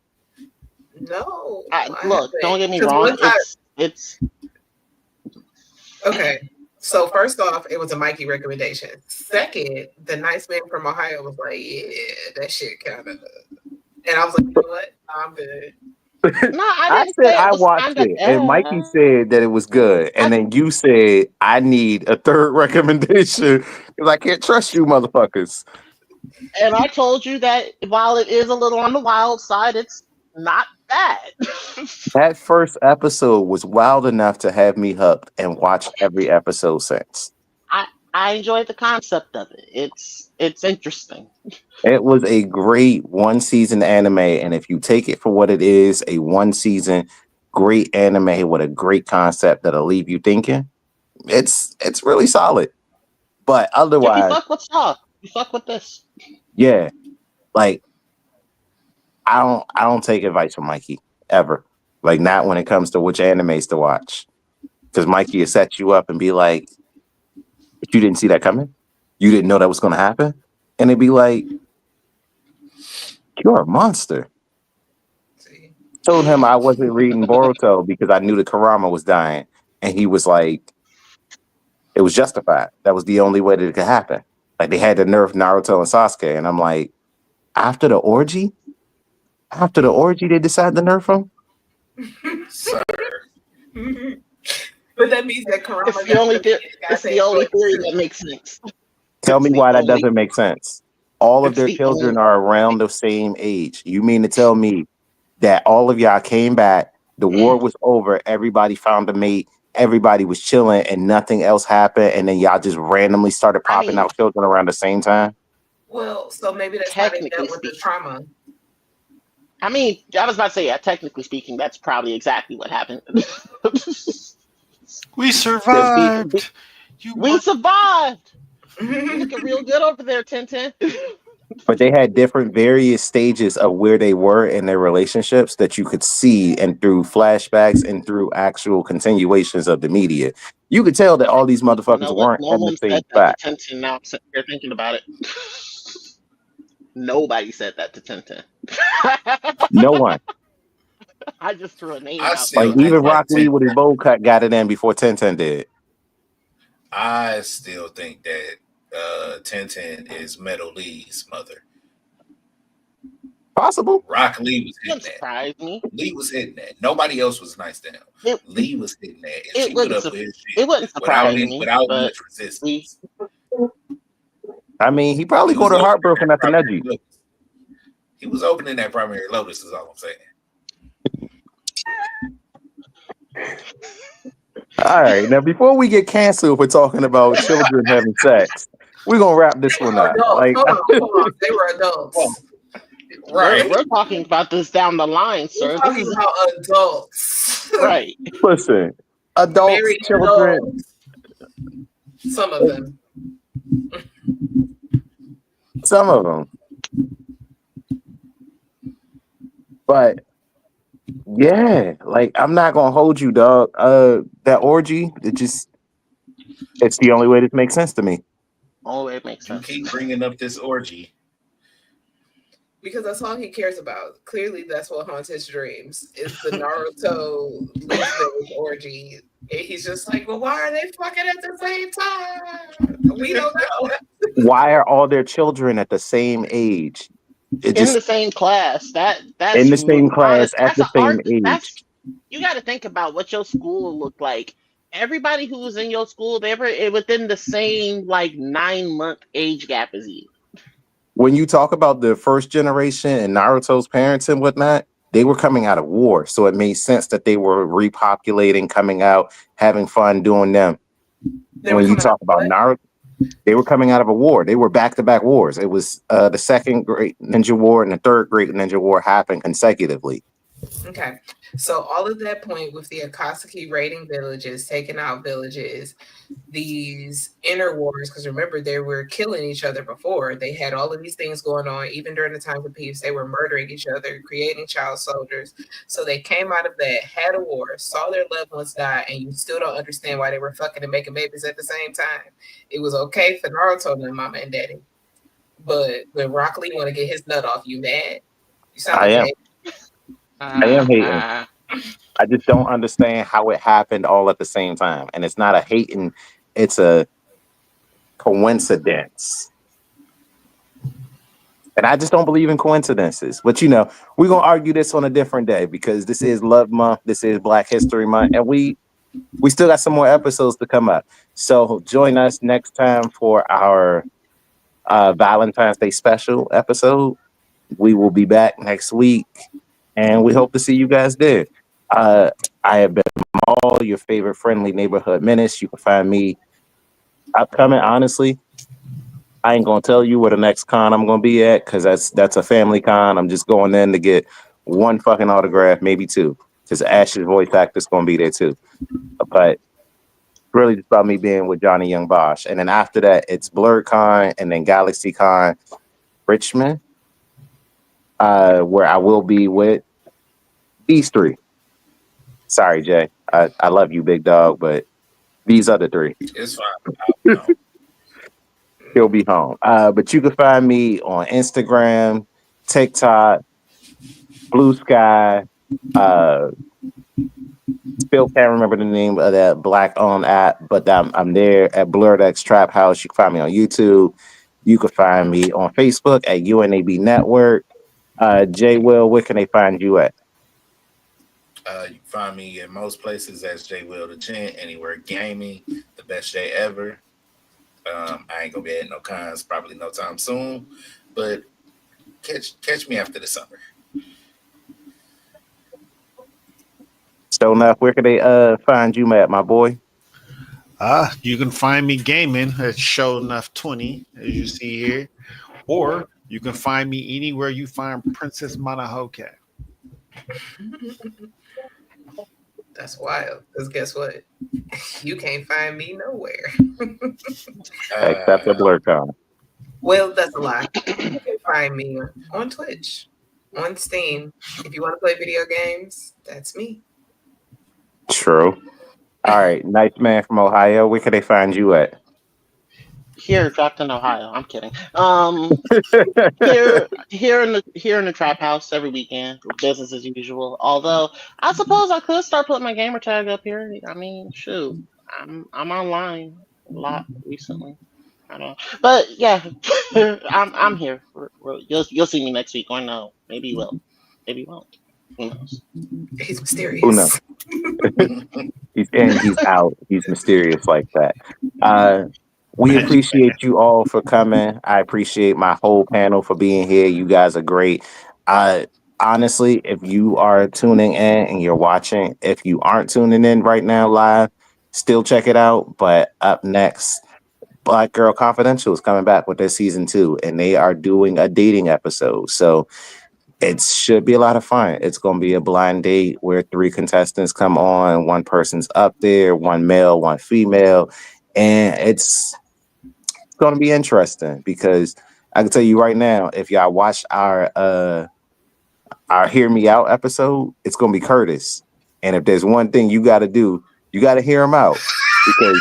No. Look, don't get me wrong. It's okay. So first off, it was a Mikey recommendation. Second, the nice man from Ohio was like, yeah, that shit kind of. And I was like, you know what? I'm good. No, I I didn't said say it I was watched kind of. it, and Mikey said that it was good, and then you said I need a third recommendation because I can't trust you, motherfuckers. And I told you that while it is a little on the wild side, it's not bad. That first episode was wild enough to have me hooked and watched every episode since. I enjoyed the concept of it. It's interesting. It was a great one season anime, and if you take it for what it is, a one season great anime with a great concept that'll leave you thinking, it's really solid. But If you otherwise, fuck with stuff, you fuck with this. yeah, like I don't take advice from Mikey ever. Like not when it comes to which animes to watch. Because Mikey will set you up and be like, but you didn't see that coming? You didn't know that was gonna happen? And it'd be like, you're a monster. See? Told him I wasn't reading Boruto because I knew the Kurama was dying. And he was like, it was justified. That was the only way that it could happen. Like they had to nerf Naruto and Sasuke. And I'm like, after the orgy, they decided to nerf him? Sir. But that means that Kurama It's the only theory that makes sense. Tell me It's why the that doesn't make sense. All of It's their the children only- are around the same age. You mean to tell me that all of y'all came back, the war was over, everybody found a mate, everybody was chilling, and nothing else happened, and then y'all just randomly started popping out children around the same time? Well, so maybe that's how they dealt with the trauma. I mean, I was about to say, yeah, technically speaking, that's probably exactly what happened. We survived. We survived. You're looking real good over there, Tintin. But they had different various stages of where they were in their relationships that you could see, and through flashbacks and through actual continuations of the media. You could tell that all these motherfuckers weren't No in the one same said that spot. to Tintin. Now you're thinking about it. Nobody said that to Tintin. No one. I just threw a name I out. still Like think even like Rock Lee with his bowl cut got it in before Tintin did. I still think that Tintin is Metal Lee's mother. Possible. Rock Lee was hitting Wouldn't surprise me. Lee was hitting that. Nobody else was nice to him. Lee was hitting that. If It she put wouldn't up su- with his shit it wouldn't surprise me, without but much resistance. I mean, he probably He got was her heartbroken at the Primary Neji. Lotus. He was opening that Primary Lotus, is all I'm saying. All right, now before we get canceled for talking about children having sex, we're gonna wrap this one up. Like, Hold on. They were adults. Right. We're talking about this down the line, sir. We're talking about adults. Right. Listen, adults, Married children. adults. Some of them. Some of them. But yeah, like I'm not gonna hold you, dog. That orgy, it's the only way that makes sense to me. Oh, it makes sense. You keep bringing up this orgy. Because that's all he cares about. Clearly, that's what haunts his dreams. Is the Naruto Leaf Village orgy. And he's just like, well, why are they fucking at the same time? We don't know. Why are all their children at the same age? In the same class. That's in the same class at the same age. You got to think about what your school looked like. Everybody who was in your school, they were within the same 9-month age gap as you. When you talk about the first generation and Naruto's parents and whatnot, they were coming out of war. So it made sense that they were repopulating, coming out, having fun, doing them. When you talk about Naruto, they were coming out of a war. They were back-to-back wars. It was the second Great Ninja War and the third Great Ninja War happened consecutively. Okay. So all of that point with the Akatsuki raiding villages, taking out villages, these inner wars, because remember, they were killing each other before. They had all of these things going on. Even during the time of peace, they were murdering each other, creating child soldiers. So they came out of that, had a war, saw their loved ones die, and you still don't understand why they were fucking and making babies at the same time. It was okay for Naruto and Mama and Daddy. But when Rock Lee want to get his nut off, you mad? You sound like I am hating. I just don't understand how it happened all at the same time. And it's not a hating it's a coincidence. And I just don't believe in coincidences. But we're gonna argue this on a different day because this is Love Month, this is Black History Month, and we still got some more episodes to come up. So join us next time for our Valentine's Day special episode. We will be back next week, and we hope to see you guys there. I have been Maul, your favorite friendly neighborhood menace. You can find me upcoming. Honestly, I ain't gonna tell you where the next con I'm gonna be at because that's a family con. I'm just going in to get one fucking autograph, maybe two, because Ash's voice actor's gonna be there too. But really just about me being with Johnny Young Bosch. And then after that, it's BlerdCon and then GalaxyCon Richmond, where I will be with these three. Sorry, Jay. I love you, big dog, but these other three. It's fine. He'll be home. But you can find me on Instagram, TikTok, Blue Sky, still can't remember the name of that Black-owned app, but I'm there at BlerdxTrapHouse. You can find me on YouTube. You can find me on Facebook at UNAB Network. J. Will, where can they find you at? You can find me in most places as J. Will the Gent, anywhere gaming, the best day ever. I ain't gonna be at no cons probably no time soon, but catch me after the summer. So enough, where can they find you, Matt, my boy? You can find me gaming at Show Enough 20, as you see here, or you can find me anywhere you find Princess Monohoke. That's wild. Because guess what? You can't find me nowhere. Except at BlerdCon. Well, that's a lie. You can find me on Twitch, on Steam. If you want to play video games, that's me. True. All right, nice man from Ohio. Where can they find you at? Here, dropped in Ohio. I'm kidding. Here in the trap house every weekend, business as usual. Although I suppose I could start putting my gamer tag up here. I mean, shoot, I'm online a lot recently. I don't know, but yeah, I'm here. You'll see me next week, or no? Maybe you will. Maybe you won't. Who knows? He's mysterious. Who knows? He's in, he's out. He's mysterious like that. We appreciate you all for coming. I appreciate my whole panel for being here. You guys are great. Honestly, if you are tuning in and you're watching, if you aren't tuning in right now live, still check it out. But up next, Black Girl Confidential is coming back with their season 2, and they are doing a dating episode. So it should be a lot of fun. It's going to be a blind date where 3 contestants come on. One person's up there, one male, one female. And it's going to be interesting because I can tell you right now, if y'all watch our Hear Me Out episode, it's going to be Curtis. And if there's one thing you got to do, you got to hear him out. Because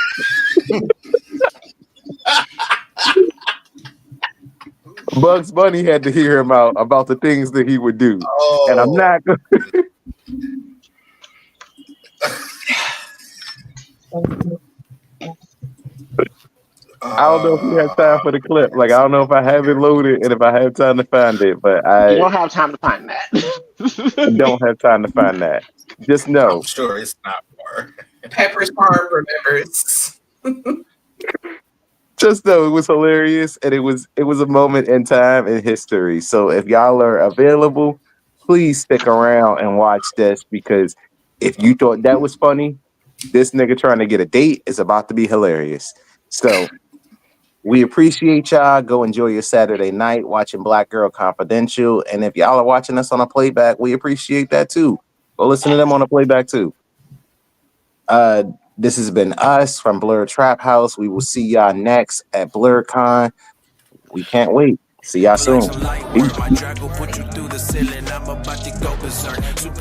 Bugs Bunny had to hear him out about the things that he would do. Oh. And I'm not going to. I don't know if we have time for the clip. Like, I don't know if I have it loaded and if I have time to find it, but you don't have time to find that. Don't have time to find that. Just know. I'm sure it's not far. Pepper's Farm remembers. Just know it was hilarious, and it was a moment in time in history. So if y'all are available, please stick around and watch this, because if you thought that was funny, this nigga trying to get a date is about to be hilarious. So we appreciate y'all. Go enjoy your Saturday night watching Black Girl Confidential. And if y'all are watching us on a playback, we appreciate that too. Go listen to them on a playback too. This has been us from BlerdxTrapHouse. We will see y'all next at BlerdCon. We can't wait. See y'all soon. Peace.